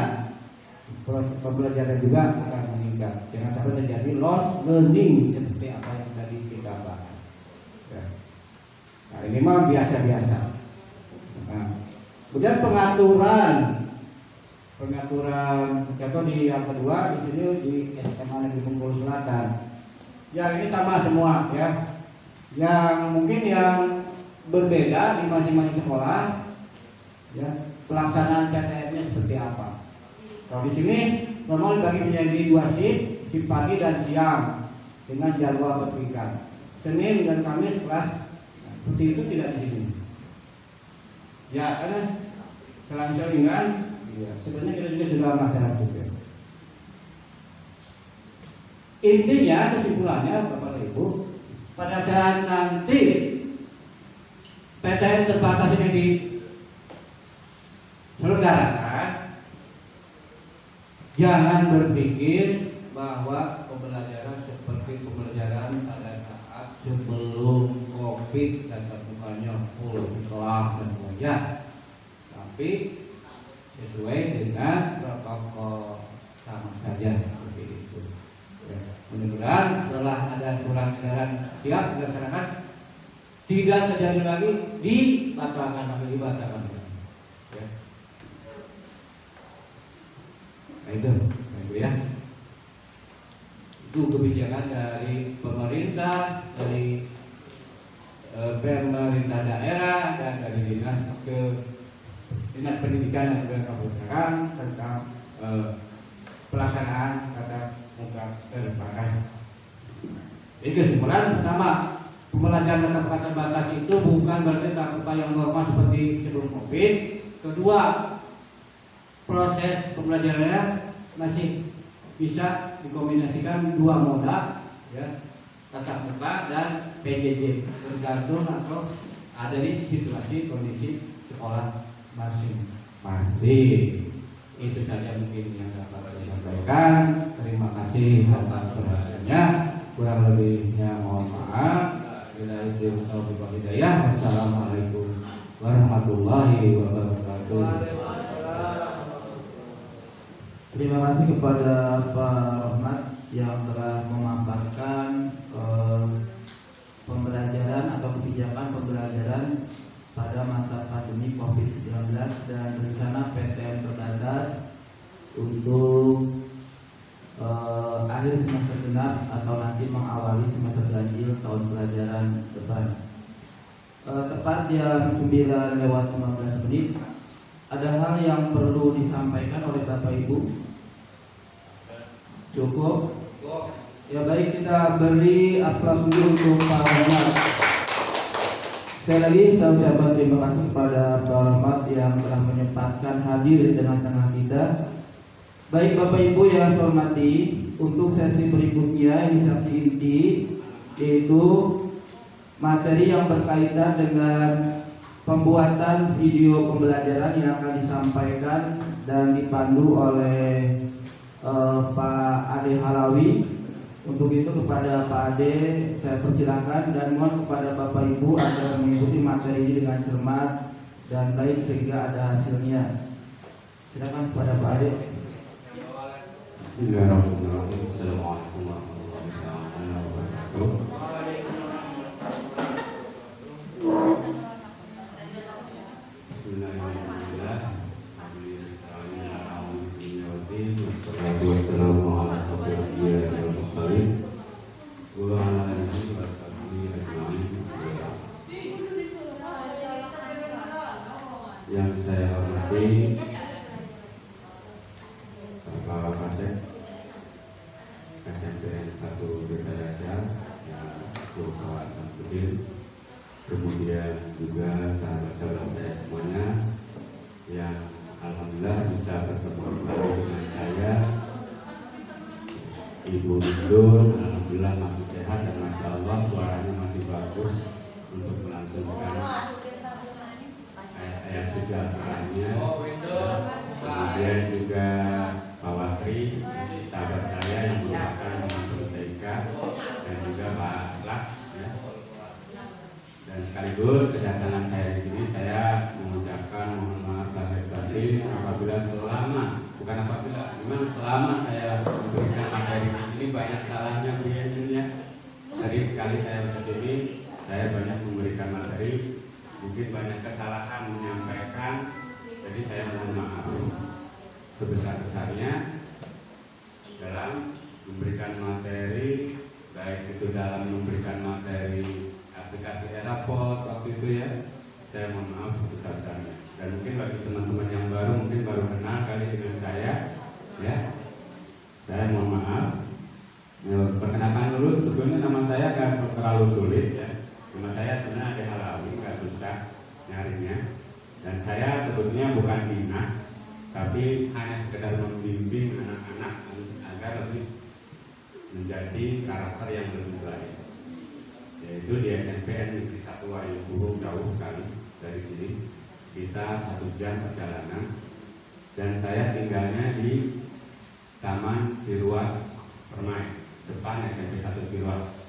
proses pembelajaran juga akan meningkat. Jangan sampai terjadi loss learning seperti apa yang tadi kita bahas. Ya. Nah ini mah biasa-biasa. Nah, kemudian pengaturan contoh di yang kedua di sini di SMA Negeri Bengkulu Selatan. Ya ini sama semua ya. Yang mungkin yang berbeda di masing-masing sekolah ya pelaksanaan PTM-nya seperti apa. Kalau di sini normal dibagi menjadi 2 shift pagi dan siang dengan jadwal berpikat. Senin dan Kamis kelas. Nah, seperti itu tidak di sini. Ya karena selang-selingan, ya, sebenarnya kita juga sudah masyarakat juga. Intinya kesimpulannya Bapak Ibu, pada saat nanti PTN terbatas ini diselenggarakan, jangan berpikir bahwa pembelajaran seperti pembelajaran pada saat sebelum COVID dan terbukanya full kelas dan semuanya, tapi sesuai dengan protokol sama saja seperti itu. Ya, mudah-mudahan setelah ada surat edaran siap dilaksanakan, tidak terjadi lagi dibatalkan atau dibatalkan. Ya. Nah itu ya. Itu kebijakan dari pemerintah, dari pemerintah daerah dan dari dinas pendidikan dan kebudayaan tentang pelaksanaan tatap muka terbatas. Jadi kesimpulan pertama, pembelajaran tatap muka terbatas itu bukan berarti tatap muka yang normal seperti sebelum COVID. Kedua, proses pembelajarannya masih bisa dikombinasikan dua moda, ya, tatap muka dan PJJ, tergantung atau ada di situasi kondisi sekolah masing-masing. Itu saja mungkin yang dapat saya sampaikan. Terima kasih atas perhatiannya. Kurang lebihnya mohon maaf. Wassalamualaikum warahmatullahi wabarakatuh. Terima kasih kepada Pak Rahmat yang telah memaparkan pembelajaran atau kebijakan pembelajaran pada masa pandemi COVID-19 dan rencana PTN terbatas untuk akhir semester genap atau nanti mengawali semester ganjil tahun pelajaran depan. Tepat jam 9:15, ada hal yang perlu disampaikan oleh Bapak Ibu? Cukup? Ya baik, kita beri aplaus dulu untuk Pak Rahmat. Sekali lagi saya ucapkan terima kasih kepada Pak Rahmat yang telah menyempatkan hadir di tengah-tengah kita. Baik Bapak Ibu yang saya hormati, untuk sesi berikutnya ini sesi inti, yaitu materi yang berkaitan dengan pembuatan video pembelajaran yang akan disampaikan dan dipandu oleh Pak Ade Halawi. Untuk itu kepada Pak Ade saya persilakan dan mohon kepada Bapak Ibu agar mengikuti materi ini dengan cermat dan baik sehingga ada hasilnya. Silakan kepada Pak Ade. Bismillahirrahmanirrahim. Assalamualaikum warahmatullahi wabarakatuh. Yang saya hormati Bapak Kapolsek SMPN 1 Desa Dasar yang Bapak Samsudin, kemudian juga sahabat-sahabat saya semuanya yang alhamdulillah bisa bertemu kembali dengan saya, Ibu Nurdun, alhamdulillah masih sehat dan masya Allah suaranya masih bagus untuk melantunkan ayat suci Al-Qurannya. Kemudian juga Pak Wasri, sahabat saya yang merupakan pembantu TK, dan juga Pak Aslak. Ya. Dan sekaligus kedatangan saya di sini, saya mengucapkan mohon maaf lahir batin apabila selama saya memberikan materi di sini banyak salahnya ya. Tadi sekali saya di sini, saya banyak memberikan materi, mungkin banyak kesalahan menyampaikan, jadi saya mohon maaf sebesar-besarnya dalam memberikan materi, baik itu dalam memberikan materi aplikasi Eraport waktu itu ya, saya mohon maaf sebesar-besarnya. Dan mungkin bagi teman-teman yang baru, mungkin baru kenal kali dengan saya, ya, saya mohon maaf. Ya, perkenalkan dulu, sebetulnya nama saya nggak terlalu sulit ya. Nama saya sebenarnya Ade Halawi, nggak susah nyarinya. Dan saya sebetulnya bukan dinas, tapi hanya sekedar membimbing anak-anak agar lebih menjadi karakter yang lebih baik. Yaitu di SNPN Negeri 1 Wayuburu, jauh sekali dari sini, kita 1 jam perjalanan. Dan saya tinggalnya di Taman Ciruas Permai, depan SMP 1 Ciruas.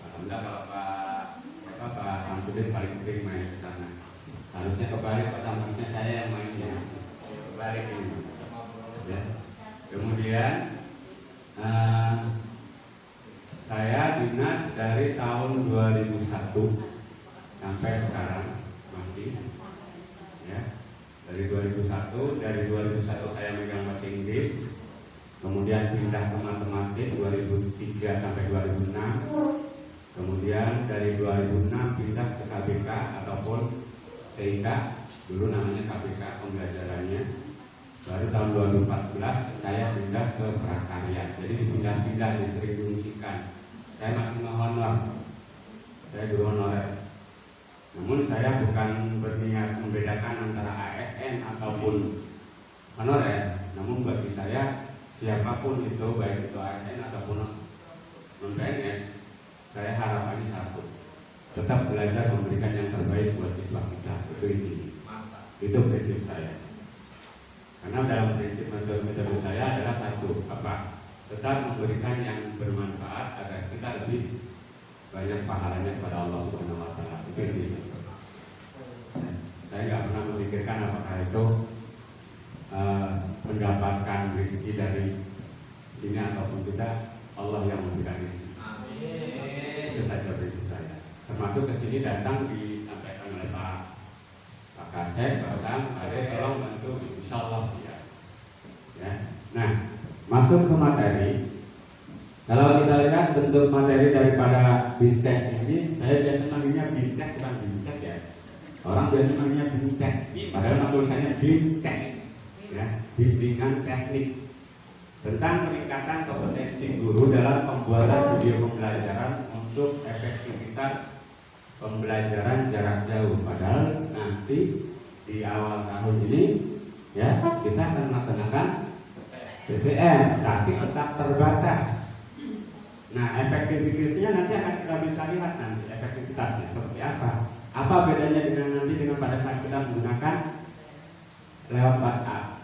Alhamdulillah kalau Pak Samsudin paling sering main ke sana. Harusnya kebalik, Pak Samsudin saya yang mainnya. Kebalik ini. Ya. Kemudian saya dinas dari tahun 2001 sampai sekarang masih. Ya. Dari 2001 saya megang bahasa Inggris, kemudian pindah ke matematik 2003 sampai 2006. Kemudian dari 2006 pindah ke KBK ataupun TIK, dulu namanya KBK pembelajarannya. Baru tahun 2014 saya pindah ke prakarya. Jadi dipindah-pindah, sering diungsikan. Saya masih ngehonor, saya dulu honorer. Namun saya bukan berniat membedakan antara ASN ataupun honorer. Namun bagi saya siapapun itu, baik itu ASN ataupun non-PNS, saya harapannya satu, tetap belajar memberikan yang terbaik buat siswa kita. Itu intinya. Itu prinsip saya. Karena dalam prinsip metode saya adalah satu, apa? Tetap memberikan yang bermanfaat agar kita lebih banyak pahalanya kepada Allah Subhanahu wa taala. Itu intinya. Saya nggak pernah memikirkan apakah itu mendapatkan rezeki dari sini ataupun tidak. Allah yang memberikan rezeki. Itu saja prinsip saya. Termasuk kesini datang disampaikan oleh Pak Kasep, Pak Sam, tolong bantu, insya Allah ya. Nah, masuk ke materi. Kalau kita lihat bentuk materi daripada bintek ini, saya biasa manggilnya bintek, bukan bintek ya. Orang biasa manggilnya bintek, padahal tulisannya bintek, ya, bimbingan teknik tentang peningkatan kompetensi guru dalam pembuatan video pembelajaran untuk efektivitas pembelajaran jarak jauh. Padahal nanti di awal tahun ini ya kita akan melaksanakan PTM, tapi tetap terbatas. Nah, efektivitasnya nanti akan kita bisa lihat nanti efektivitasnya seperti apa. Apa bedanya dengan pada saat kita menggunakan lewat WhatsApp?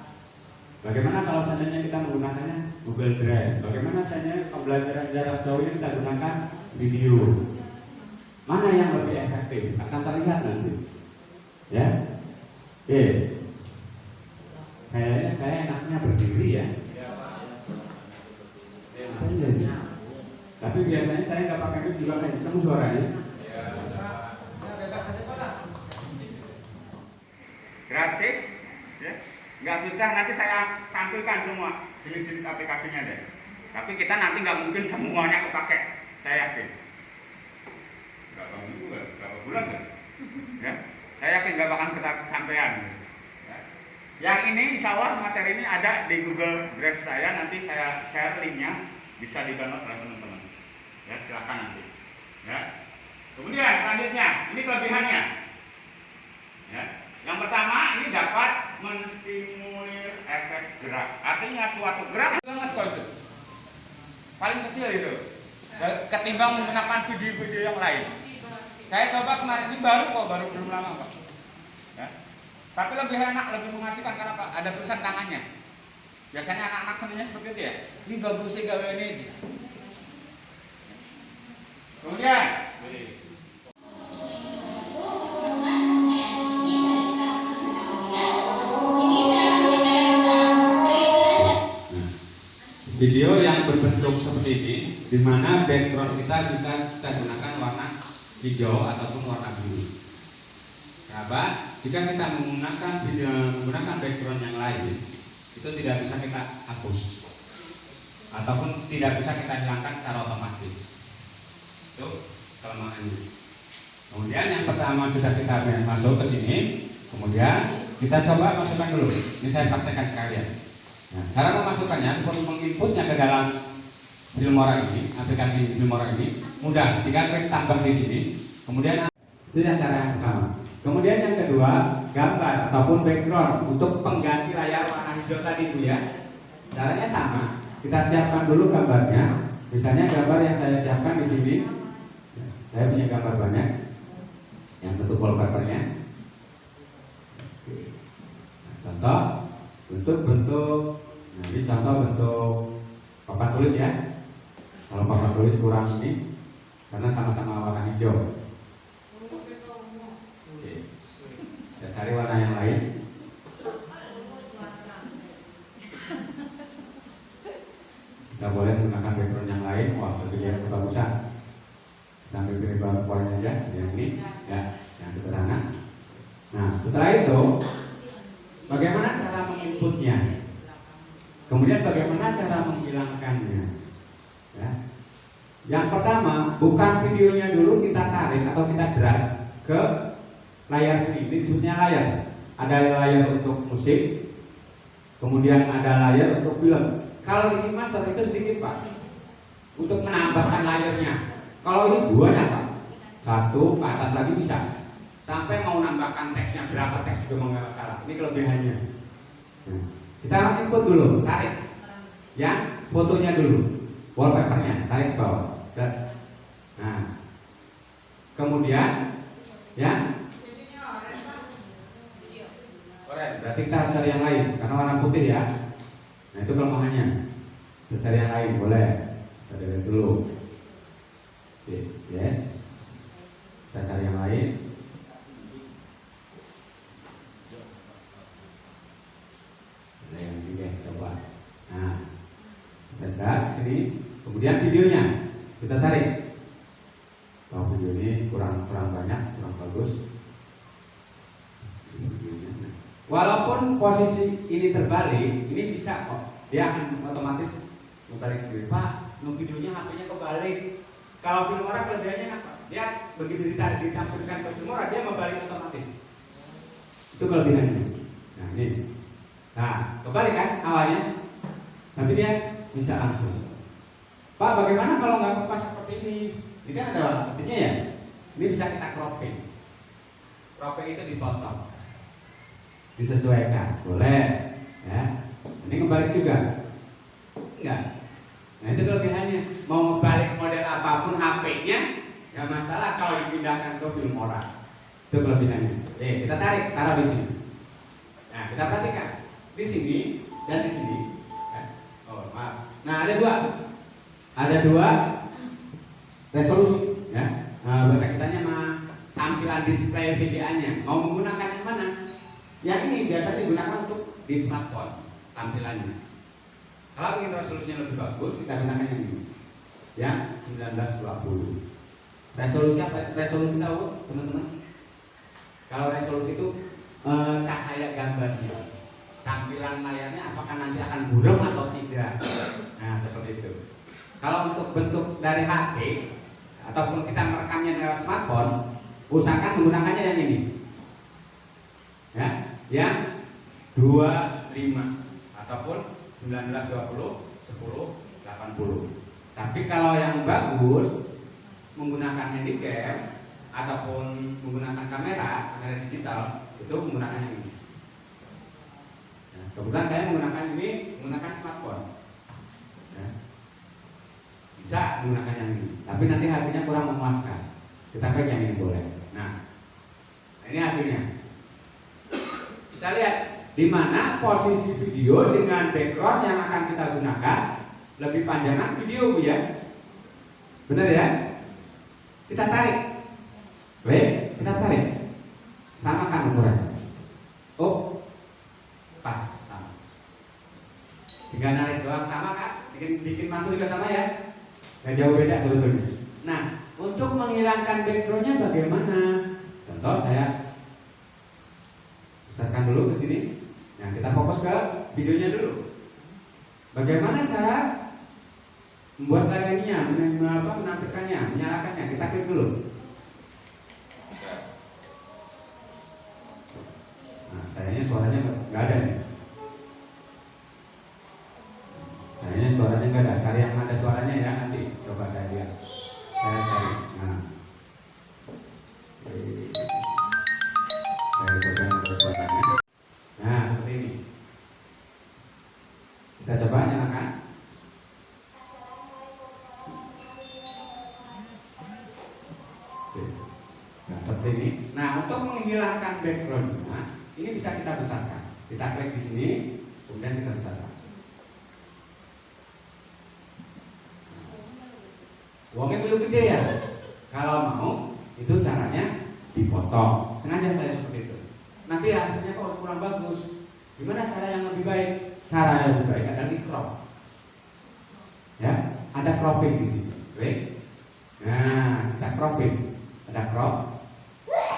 Bagaimana kalau seandainya kita menggunakannya Google Drive? Bagaimana seandainya pembelajaran jarak jauh ini kita gunakan video? Mana yang lebih efektif? Akan terlihat nanti. Ya, oke. Kayaknya saya enaknya berdiri ya. Tapi biasanya saya nggak pakai mic juga kenceng suaranya. Gratis, ya. Nggak susah, nanti saya tampilkan semua jenis-jenis aplikasinya deh. Tapi kita nanti nggak mungkin semuanya kepake, saya yakin. Berapa minggu kan? Berapa bulan kan? Ya, saya yakin nggak bakal kesampean. Ya. Yang ini insya Allah materi ini ada di Google Drive saya, nanti saya share linknya, bisa di-download oleh teman-teman. Ya, silakan nanti. Ya. Kemudian selanjutnya, ini kelebihannya. Ya. Yang pertama, ini dapat menstimulir efek gerak. Artinya suatu gerak banget kok itu. Paling kecil itu. Ketimbang menggunakan video-video yang lain. Saya coba kemarin, ini baru belum lama Pak. Ya. Tapi lebih enak, lebih mengasihkan karena Pak ada tulisan tangannya. Biasanya anak-anak seninya seperti itu ya. Ini bagus sih gawe ini aja. Kemudian video yang berbentuk seperti ini, di mana background kita bisa kita gunakan warna hijau ataupun warna biru. Kenapa? Jika kita menggunakan background yang lain, itu tidak bisa kita hapus ataupun tidak bisa kita hilangkan secara otomatis. Itu kelemahannya. Kemudian yang pertama sudah kita masuk ke sini, kemudian kita coba masukkan dulu. Ini saya praktekkan sekalian. Nah, cara memasukkannya, menginputnya ke dalam Filmora ini, aplikasi Filmora ini mudah. Tinggal klik tambah di sini. Kemudian itu yang cara yang pertama. Kemudian yang kedua, gambar ataupun background untuk pengganti layar warna hijau tadi Bu ya. Caranya sama. Kita siapkan dulu gambarnya. Misalnya gambar yang saya siapkan di sini. Saya punya gambar banyak. Yang bentuk wallpapernya. Contoh bentuk. Nah, ini contoh bentuk papan tulis ya. Kalau papan tulis kurang ini karena sama-sama warna hijau. Saya cari warna yang lain. Kita boleh menggunakan background yang lain. Wah, kemudian kebagusan. Kita ambil poin aja yang ini, ya, yang sederhana. Nah, setelah itu, bagaimana cara menginputnya? Kemudian bagaimana cara menghilangkannya? Ya. Yang pertama, bukan videonya dulu kita tarik atau kita drag ke layar sini. Ini disebutnya layar. Ada layar untuk musik, kemudian ada layar untuk film. Kalau di KineMaster itu sedikit Pak, untuk menambahkan layarnya. Kalau ini banyak Pak, satu ke atas lagi bisa. Sampai mau nambahkan teksnya berapa teks juga nggak masalah. Ini kelebihannya. Nah, kita input dulu, tarik. Yang fotonya dulu, wallpapernya, tarik ke bawah. Nah, kemudian, ya. Berarti kita harus cari yang lain karena warna putih ya. Nah itu kelemahannya. Kita cari yang lain boleh. Kita lihat dulu. Oke, yes. Kita cari yang lain. Ada yang ini ya, coba. Nah, kita drag sini. Kemudian videonya kita tarik. Kalau video ini kurang banyak, kurang bagus. Walaupun posisi ini terbalik, ini bisa kok. Dia akan otomatis membalik sendiri. Pak, videonya HP-nya kebalik. Kalau Filmora kelebihannya apa? Dia begitu ditampilkan ke Filmora, dia membalik otomatis. Itu kelebihannya. Nah ini. Nah, kebalik kan awalnya. Tapi dia bisa langsung. Pak, bagaimana kalau nggak pas seperti ini? Ini kan ada artinya ya. Ini bisa kita cropping. Cropping itu dipotong. Disesuaikan, boleh ya. Ini kebalik juga enggak. Nah itu kelebihannya. Mau ngebalik model apapun HP-nya nggak masalah kalau dipindahkan ke Filmora. Itu kelebihannya. Kita taruh di sini. Nah kita perhatikan di sini dan di sini. Oh maaf. Nah ada dua resolusi ya. Nah, bahasa kitanya mah tampilan display VGA-nya. Mau menggunakan yang mana? Yang ini biasa digunakan untuk di smartphone tampilannya. Kalau ingin resolusinya lebih bagus, kita gunakan yang ini, yang 1920. Resolusi apa? Resolusi tahu teman-teman? Kalau resolusi itu cahaya gambarnya, tampilan layarnya apakah nanti akan buram atau tidak. Nah seperti itu. Kalau untuk bentuk dari HP ataupun kita merekamnya lewat smartphone, usahakan menggunakannya yang ini. Ya. Yang 25 ataupun 1920 1080. Tapi kalau yang bagus menggunakan handycam ataupun menggunakan kamera digital itu menggunakan yang ini. Nah, kebetulan saya menggunakan smartphone. Ya. Bisa menggunakan yang ini, tapi nanti hasilnya kurang memuaskan. Kita pakai yang ini boleh. Nah, ini hasilnya. Kita lihat di mana posisi video dengan background yang akan kita gunakan lebih panjangan video Bu ya. Benar ya? Kita tarik. Baik, kita tarik. Samakan ukurannya. Oh, pas sama. Tinggal narik doang sama kan? Bikin masuk juga sama ya? Gak jauh beda sebetulnya. Nah, untuk menghilangkan backgroundnya bagaimana? Contoh saya besarkan dulu ke sini. Nah, kita fokus ke videonya dulu. Bagaimana cara membuat layarnya, menampilkannya, menyalakannya? Kita klik dulu. Nah, sayangnya suaranya nggak ada nih. Sayangnya suaranya nggak ada. Cari yang ada suaranya ya nanti. Coba saya lihat. Saya cari. Nah. seperti ini. Nah, untuk menghilangkan backgroundnya, ini bisa kita besarkan. Kita klik di sini, kemudian kita besarkan. Uangnya belum gede ya. Kalau mau, itu caranya dipotong. Sengaja saya seperti itu. Nanti hasilnya kok kurang bagus. Gimana cara yang lebih baik? Cara yang lebih baik adalah di crop. Ya, ada cropping di sini. Klik. Nah, kita cropping. Ada crop.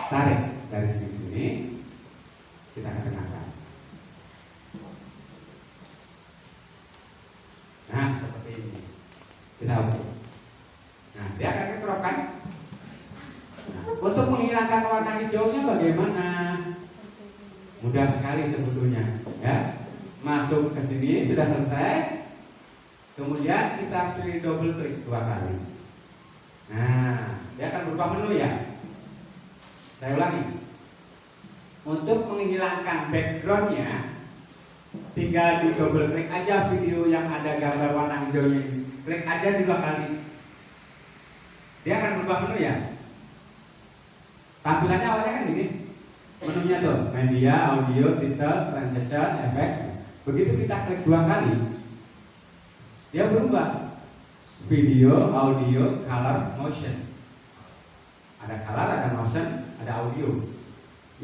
Tarik dari sini ke sini. Kita kenakan. Nah, seperti ini. Kita oke. Nah, dia akan ke crop kan? Nah, untuk menghilangkan warna hijaunya bagaimana? Mudah sekali sebetulnya, ya. Masuk ke sini sudah selesai. Kemudian kita pilih double klik 2 kali. Nah, dia akan berubah menu ya. Saya ulangi. Untuk menghilangkan backgroundnya, tinggal di double klik aja video yang ada gambar warna hijaunya ini. Klik aja 2 kali. Dia akan berubah menu ya. Tampilannya awalnya kan gini. Menunya tuh, media, audio, titles, transition, effects. Begitu kita klik 2 kali, dia berubah. Video, audio, color, motion. Ada color, ada motion, ada audio.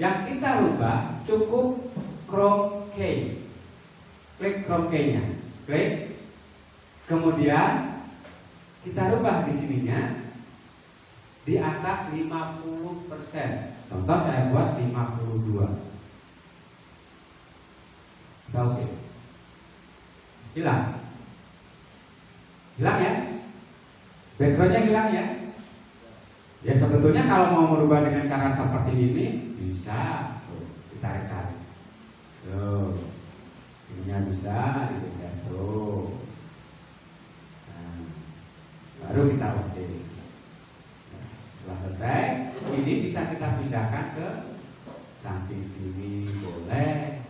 Yang kita rubah cukup Chrome key. Klik Chrome key-nya. Klik. Kemudian kita rubah di sininya di atas 50%. Contoh saya buat 52. Oke. Hilang. Hilang ya? Backgroundnya hilang ya? Ya sebetulnya kalau mau merubah dengan cara seperti ini bisa. Ditarik-tarik. Tuh. Ininya bisa digeser tuh. Nah, baru kita oke. Setelah selesai, ini bisa kita pindahkan ke samping sini boleh.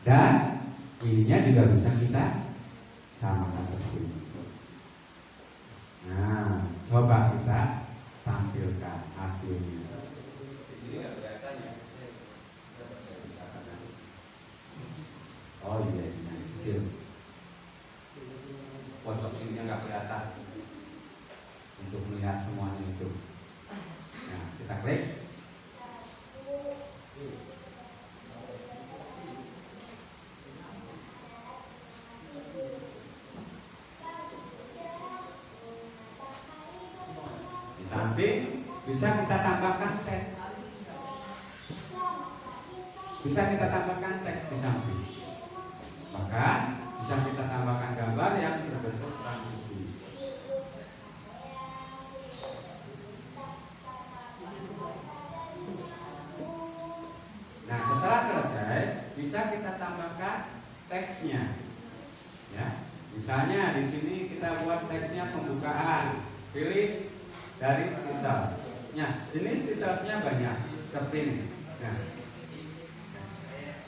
Dan ininya juga bisa kita samakan seperti ini. Nah, coba kita tampilkan hasilnya. Di sini nggak kelihatan ya? Oh iya, ini kecil. Pojok sininya nggak kelihatan untuk melihat semuanya itu. Nah, kita klik. Di samping bisa kita tambahkan teks. Bisa kita tambahkan teks di samping. Bahkan bisa kita tambahkan gambar yang berbentuk transisi. Nah, setelah selesai bisa kita tambahkan teksnya. Ya, misalnya di sini kita buat teksnya pembukaan. Pilih dari titles. Nah, jenis titelsnya banyak seperti ini. Nah,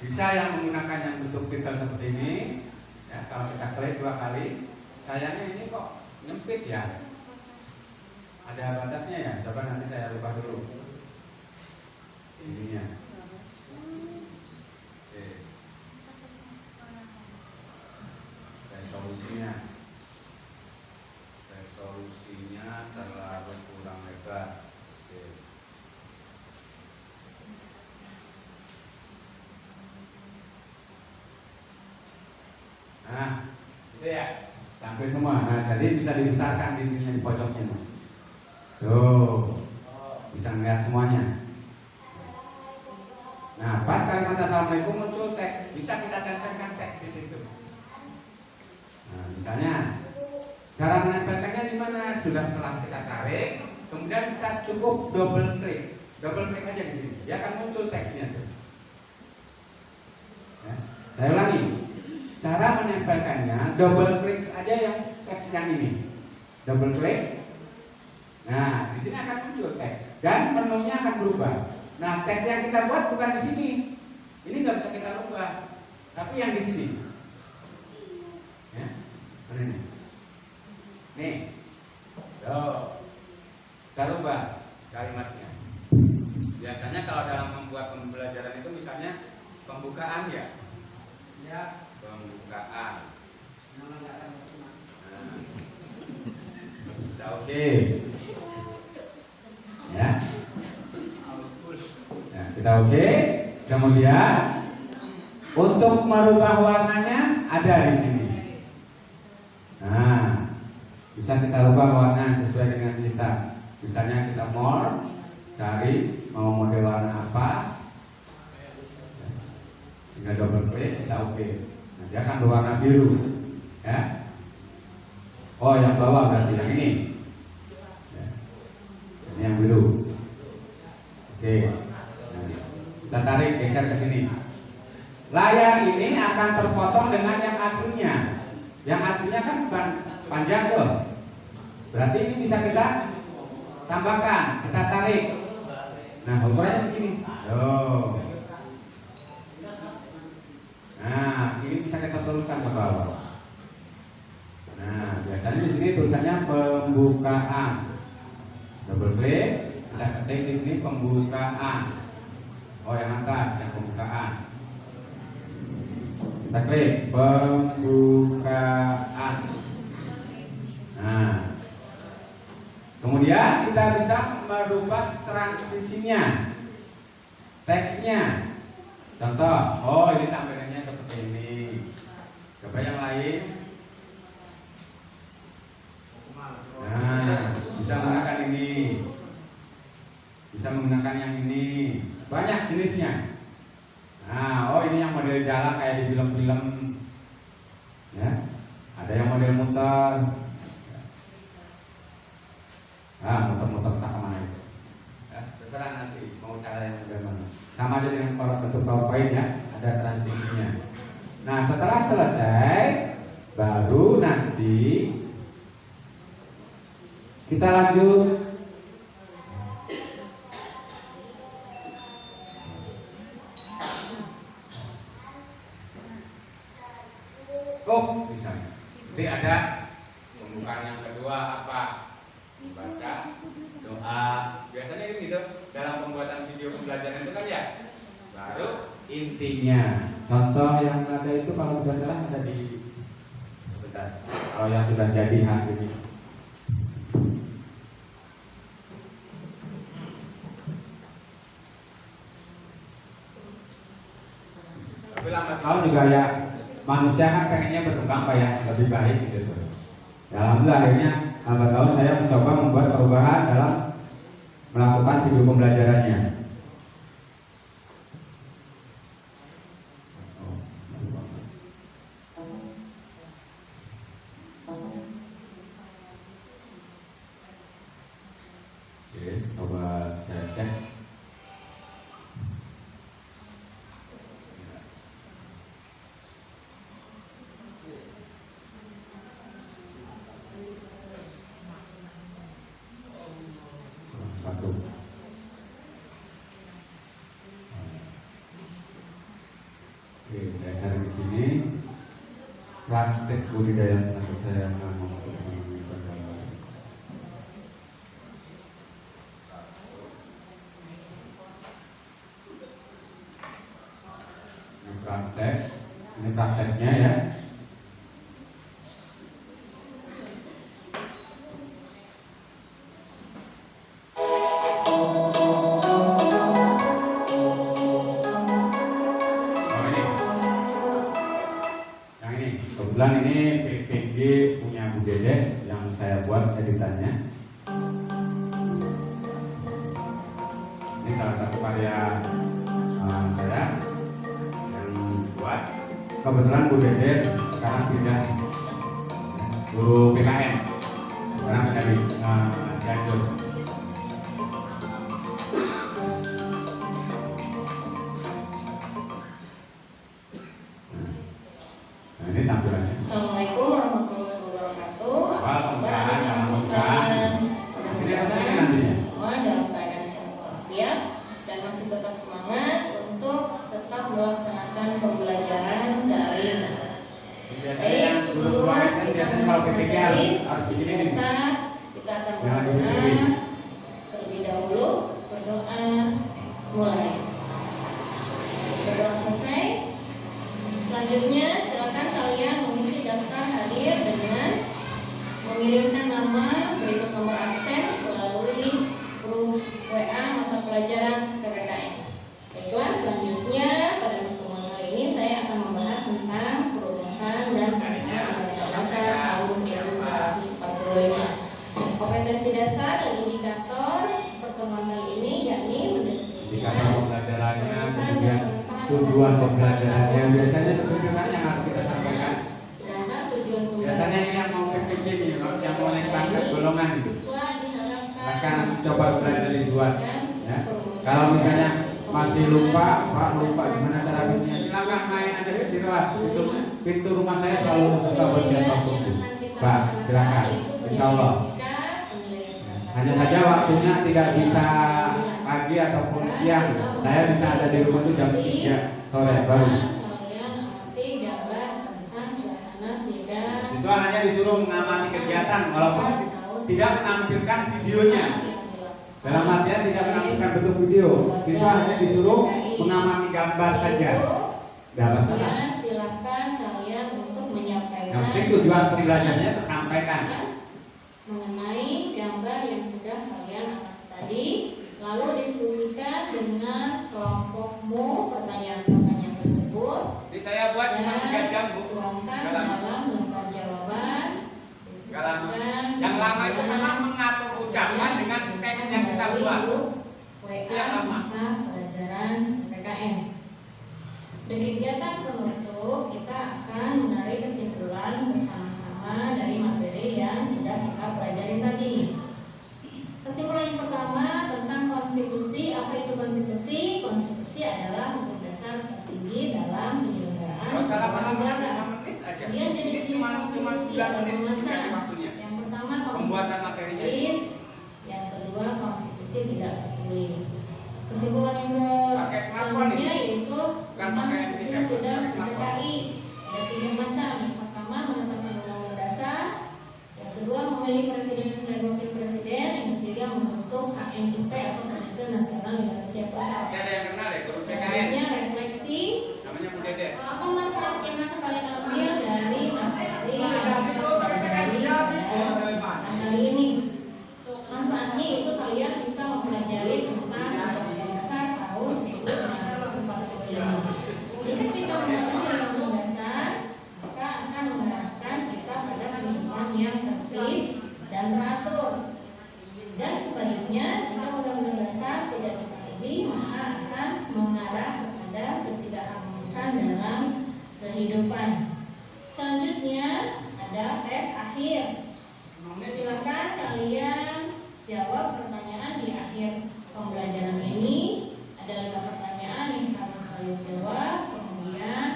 bisa yang menggunakan yang bentuk titel seperti ini. Ya, kalau kita klik 2 kali, sayangnya ini kok nyempit ya. Ada batasnya ya. Coba nanti saya rubah dulu. Ininya. Oke. Resolusinya terlalu kurang lebar. Oke. Nah, itu ya, tampil semua. Nah, jadi bisa dibesarkan di sini di pojoknya. Tuh, bisa melihat semuanya. Nah, pas kalimat assalamualaikum muncul teks, bisa kita tempelkan teks di situ. Nah, misalnya cara menempelkannya di mana? Sudah setelah kita tarik, kemudian kita cukup double klik aja di sini. Dia akan muncul teksnya tuh. Ya, saya ulangi. Cara menempelkannya double klik aja yang teks yang ini. Double klik. Nah, di sini akan muncul teks dan menunya akan berubah. Nah, teks yang kita buat bukan di sini. Ini nggak bisa kita rubah, tapi yang di sini. Ya, mana ini? Nih, tuh, kita rubah kalimatnya. Biasanya kalau dalam membuat pembelajaran itu misalnya pembukaan ya. Ya, pembukaan. Nah, sudah oke. Ya. Nah, kita oke. Kemudian untuk merubah warnanya ada di sini. Nah, bisa kita rubah warna sesuai dengan kita. Misalnya kita more, cari mau model warna apa, tinggal double klik, kita oke. Nah, dia akan berwarna biru, ya. Oh, yang bawah berarti yang ini. Ya. Ini yang biru. Oke. Nah, kita tarik geser ke sini. Layar ini akan terpotong dengan yang aslinya. Yang aslinya kan panjang tuh. Berarti ini bisa kita tambahkan, kita tarik. Nah, ukurannya segini. Oh. Nah, ini bisa kita tuliskan ke bawah. Nah, biasanya di sini tulisannya pembukaan. Double klik, kita ketik di sini pembukaan. Oh, yang atas yang pembukaan. Kita klik pembukaan. Nah, kemudian kita bisa merubah transisinya, teksnya. Contoh, oh ini tampilannya seperti ini. Coba yang lain. Nah, bisa menggunakan ini, bisa menggunakan yang ini. Banyak jenisnya. Nah, oh ini yang model jalan kayak di film-film. Ya, ada yang model muter. Ah, muter-muter tak kemana itu? Ya, terserah nanti mau cara yang bagaimana. Sama aja dengan bentuk PowerPoint ya, ada transisinya. Nah, setelah selesai, baru nanti kita lanjut. Oh, misalnya, nanti ada pembukaan yang kedua apa? Baca doa. Biasanya kan gitu dalam pembuatan video pembelajaran itu kan ya. Baru intinya. Contoh yang ada itu kalau tidak salah ada di sebentar. Kalau yang sudah jadi hasilnya. Tapi lambat laun juga ya manusia kan pengennya berkembang Pak ya, lebih baik gitu. Ya, alhamdulillah akhirnya lambat laun saya mencoba membuat perubahan dalam melakukan video pembelajarannya. Oke, coba saya cek. Satu. Oke, saya cari di sini praktek budidaya tenaga saya mau praktek. Ini prakteknya ya. Kebetulan ini PPG punya Bu Dede yang saya buat editannya. Ini salah satu karya saya yang buat. Kebetulan Bu Dede sekarang pindah guru PKN. Sekarang ada di Cianjur. Nah, ini tampilannya. Assalamualaikum warahmatullahi wabarakatuh. Waalaikumsalam. Sini seperti nantinya. Semua dalam keadaan sehat walafiat dan masih tetap semangat untuk tetap melaksanakan pembelajaran daring. Baik, sebelum kita masuk ke harus bikin ini. kita akan berdoa terlebih dahulu, berdoa nama berikut nomor absen melalui grup WA mata pelajaran PPKN. Baiklah, selanjutnya pada pertemuan kali ini saya akan membahas tentang perumusan dan pelaksanaan Undang-Undang Dasar tahun 1945. Kompetensi dasar dan indikator pertemuan kali ini yakni mendiskusikan Indikator pembelajarannya, kemudian tujuan pembelajarannya, biasanya seperti apa yang harus kita sampaikan. sedangkan tujuan Biasanya ini yang mau PPJ nih, yang mau naik pangkat golongan itu. siswa diharapkan Akan coba belajar dibuat. Ya. Kalau misalnya masih lupa, Pak lupa gimana cara bikinnya, silakan main aja ke Sirwas. Pintu rumah saya selalu terbuka buat siapapun. Pak, silakan. Insya Allah. Hanya saja waktunya tidak bisa pagi ataupun siang. Saya bisa ada di rumah itu jam 3 sore baru. Siswa hanya disuruh mengamati kegiatan walaupun tidak menampilkan videonya. Dalam artian tidak menampilkan bentuk video. Siswa hanya disuruh mengamati gambar saja. Tidak masalah. Silakan kalian untuk menyampaikan. Yang penting tujuan pembelajarannya tersampaikan. Mengenai gambar yang sudah kalian amati tadi, lalu diskusikan dengan kelompokmu pertanyaan-pertanyaan tersebut. Jadi saya buat cuma 3 jam, Bu. Tuangkan Gak lama. dalam lembar jawaban. Gak lama. Diskusikan Yang lama itu memang mengatur ucapan dengan teks yang kita buat. Itu yang lama. Pelajaran PPKN. Di kegiatan penutup kita akan menarik kesimpulan bersama-sama dari materi yang sudah kita pelajari tadi. Kesimpulan yang pertama tentang konstitusi. Apa itu konstitusi? Konstitusi adalah hukum dasar tertinggi dalam penyelenggaraan. Kalau salah paham negara. 5 menit aja. Kemudian Ini jenis-jenis cuma konstitusi 9 ada menit macam. dikasih waktunya. Yang pertama Pembuatan materinya. tertulis, yang kedua konstitusi tidak tertulis. Kesimpulan yang Pakai smartphone selanjutnya ini? yaitu Bukan tentang pakai konstitusi handphone, sudah pakai smartphone. DKI. Ada 3 macam. Yang pertama menetapkan undang-undang dasar, yang kedua memilih presiden dan wakil presiden, yang ketiga membentuk KNIP atau Komite Nasional Indonesia Pusat. Pasti ada yang kenal ya, guru PKN. Selanjutnya refleksi. Namanya Bu Dede. Apa manfaat yang bisa kalian ambil dari materi kali ini? Manfaatnya itu kalian bisa mempelajari tentang Undang-Undang Dasar tahun 1945. Jika kita mengetahui Undang-Undang Dasar, maka akan mengarahkan kita pada kehidupan yang tertib dan teratur. Dan sebaliknya, jika Undang-Undang Dasar tidak dipatuhi, maka akan mengarah kepada ketidakharmonisan dalam kehidupan. Selanjutnya ada tes akhir. Silakan kalian jawab pertanyaan di akhir pembelajaran ini. Ada 5 pertanyaan yang harus kalian jawab. Kemudian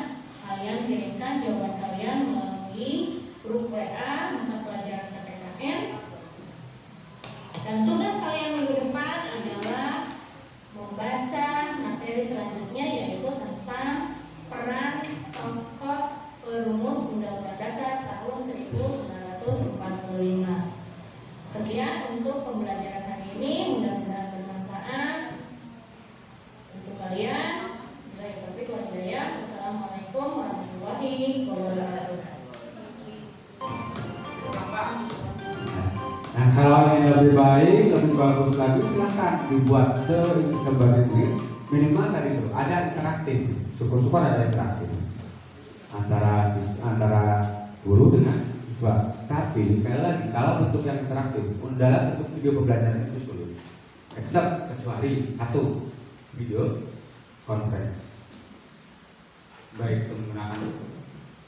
kalian kirimkan jawaban kalian melalui grup WA mata pelajaran PPKN. Dan tugas kalian minggu depan adalah membaca materi selanjutnya, yaitu tentang peran tokoh perumus Undang-Undang Dasar tahun 1945. Sekian untuk pembelajaran hari ini, mudah-mudahan bermanfaat untuk kalian. Bila taufiq wal hidayah. Wassalamualaikum warahmatullahi wabarakatuh. Nah, kalau ini lebih baik, lebih bagus lagi, silakan dibuat sebagai minimal tadi itu ada interaktif. Syukur-syukur ada interaktif antara guru dengan siswa. Tapi sekali lagi, kalau bentuk yang interaktif, dalam bentuk video pembelajaran itu sulit. Kecuali satu video conference, baik menggunakan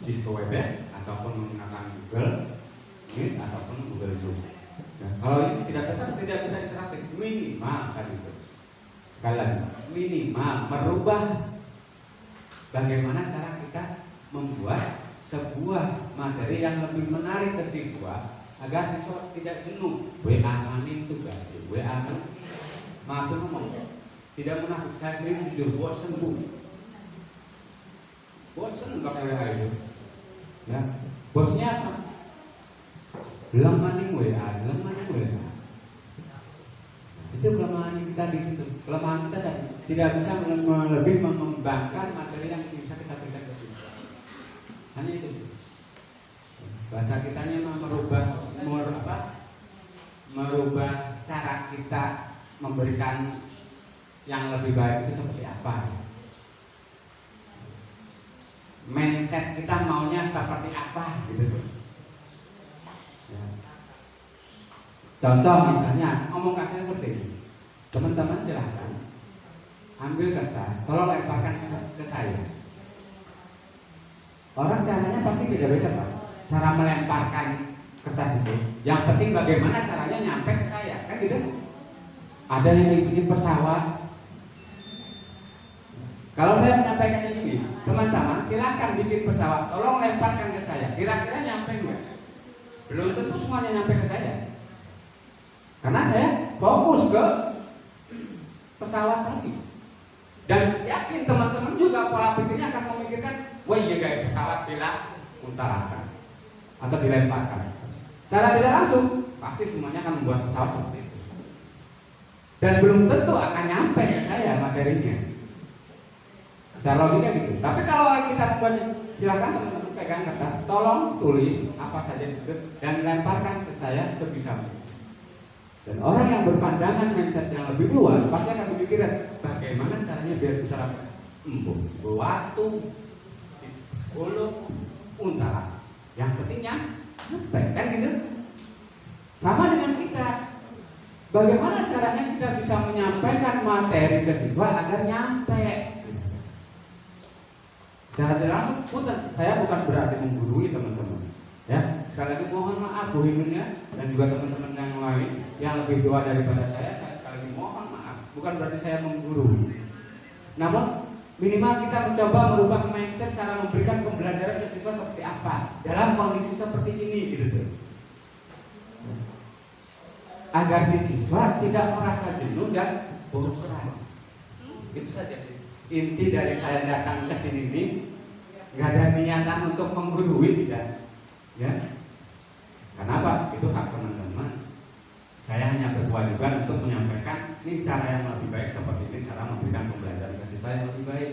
Cisco Webex ataupun menggunakan Google Meet ataupun Google Zoom. Nah, kalau ini tidak bisa interaktif, minimal tadi itu. Sekali lagi, minimal merubah bagaimana cara kita membuat sebuah materi yang lebih menarik ke siswa agar siswa tidak jenuh. WA maning tugas, WA maaf ngomong, tidak munafik, saya sendiri jujur bosen pakai WA itu. Ya, bosnya apa? Bilang maning WA. Itu kelemahan kita di situ. Kelemahan kita tidak bisa lebih mengembangkan materi yang bisa kita berikan ke siswa. Hanya itu sih. Bahasa kitanya merubah merubah cara kita memberikan yang lebih baik itu seperti apa? Mindset kita maunya seperti apa gitu. Ya. Contoh misalnya ngomong kasarnya seperti ini. Teman-teman silahkan ambil kertas, tolong lemparkan ke saya. Orang caranya pasti beda-beda Pak. Cara melemparkan kertas itu. Yang penting bagaimana caranya nyampe ke saya, kan gitu. Ada yang bikin pesawat. Kalau saya menyampaikan ini, teman-teman silahkan bikin pesawat, tolong lemparkan ke saya. Kira-kira nyampe nggak? Belum tentu semuanya nyampe ke saya. Karena saya fokus ke pesawat tadi. Dan yakin teman-teman juga pola pikirnya akan memikirkan, wah iya kayak pesawat dilaksanakan atau dilemparkan. Secara tidak langsung pasti semuanya akan membuat pesawat seperti itu. Dan belum tentu akan nyampe ke saya materinya. Secara logika gitu. Tapi kalau kita membuatnya, silakan teman-teman pegang kertas, tolong tulis apa saja disebut dan lemparkan ke saya sebisa mungkin. Dan orang yang berpandangan mindset yang lebih luas pasti akan berpikiran bagaimana caranya biar bisa waktu, bulu, untalan. Yang pentingnya nyampe, kan gitu. Sama dengan kita. Bagaimana caranya kita bisa menyampaikan materi ke siswa agar nyampe? Secara tidak langsung, punten, saya bukan berarti menggurui teman-teman. Ya, sekali lagi mohon maaf Bu Himinnya dan juga teman-teman yang lain yang lebih tua daripada saya sekali lagi mohon maaf. Bukan berarti saya menggurui. Namun minimal kita mencoba merubah mindset cara memberikan pembelajaran ke siswa seperti apa dalam kondisi seperti ini gitu. Agar si siswa tidak merasa jenuh dan bosan. Itu saja sih. Inti dari saya datang ke sini ini nggak ada niatan untuk menggurui, tidak, ya. Kenapa? Itu hak teman-teman. Saya hanya berkewajiban untuk menyampaikan ini cara yang lebih baik seperti ini, cara memberikan pembelajaran ke siswa yang lebih baik.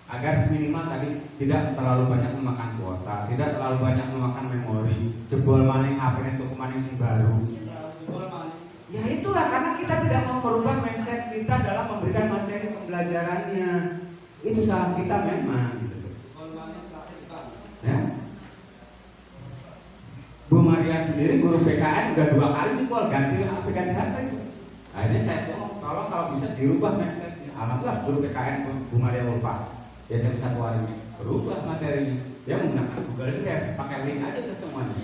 Agar minimal tadi tidak terlalu banyak memakan kuota, tidak terlalu banyak memakan memori, jebol maning HP itu maning sing baru. Ya itulah karena kita tidak mau merubah mindset kita dalam memberikan materi pembelajarannya. Itu salah kita memang. Ya. Bu Maria sendiri guru PKN udah 2 kali jebol ganti HP itu. Akhirnya saya tolong kalau bisa dirubah mindsetnya. Alhamdulillah guru PKN Bu Maria Ulfa biasa bisa keluar berubah materinya. Dia menggunakan Google Drive, pakai link aja ke semuanya.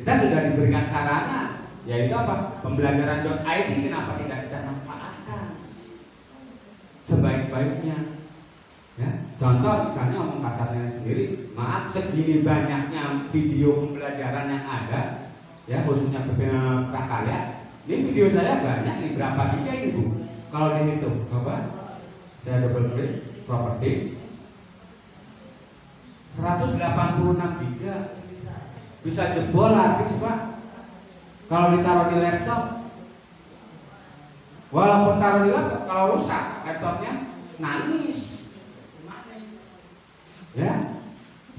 Kita sudah diberikan sarana, yaitu apa? Pembelajaran.id, kenapa tidak kita manfaatkan sebaik-baiknya? Ya, contoh misalnya ngomong kasarnya sendiri, maaf segini banyaknya video pembelajaran yang ada, ya khususnya prakarya. Ini video saya banyak nih, berapa giga ini Bu? Kalau dihitung, coba saya double klik properties 186 giga, bisa jebol habis Pak. Kalau ditaruh di laptop, walaupun taruh di laptop, kalau rusak laptopnya nangis. Ya,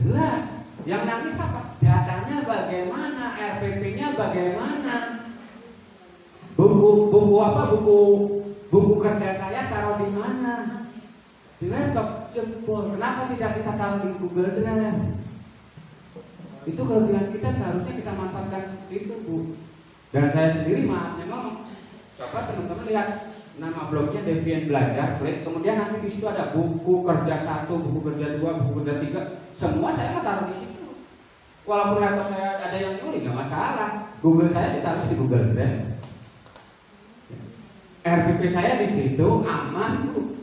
jelas. Yang nangis apa? Datanya bagaimana, RPP-nya bagaimana, buku apa, buku kerja saya taruh di mana? Di laptop jebol. Kenapa tidak kita taruh di Google Drive? Itu kelebihan kita, seharusnya kita manfaatkan seperti itu Bu. Dan saya sendiri memang coba teman-teman lihat nama blognya Devian Belajar, klik, kemudian nanti di situ ada buku kerja 1, buku kerja 2, buku kerja 3, semua saya taruh di situ. Walaupun laptop saya ada yang nyuri nggak masalah, Google saya ditaruh di Google Drive, RPP saya di situ aman Bu.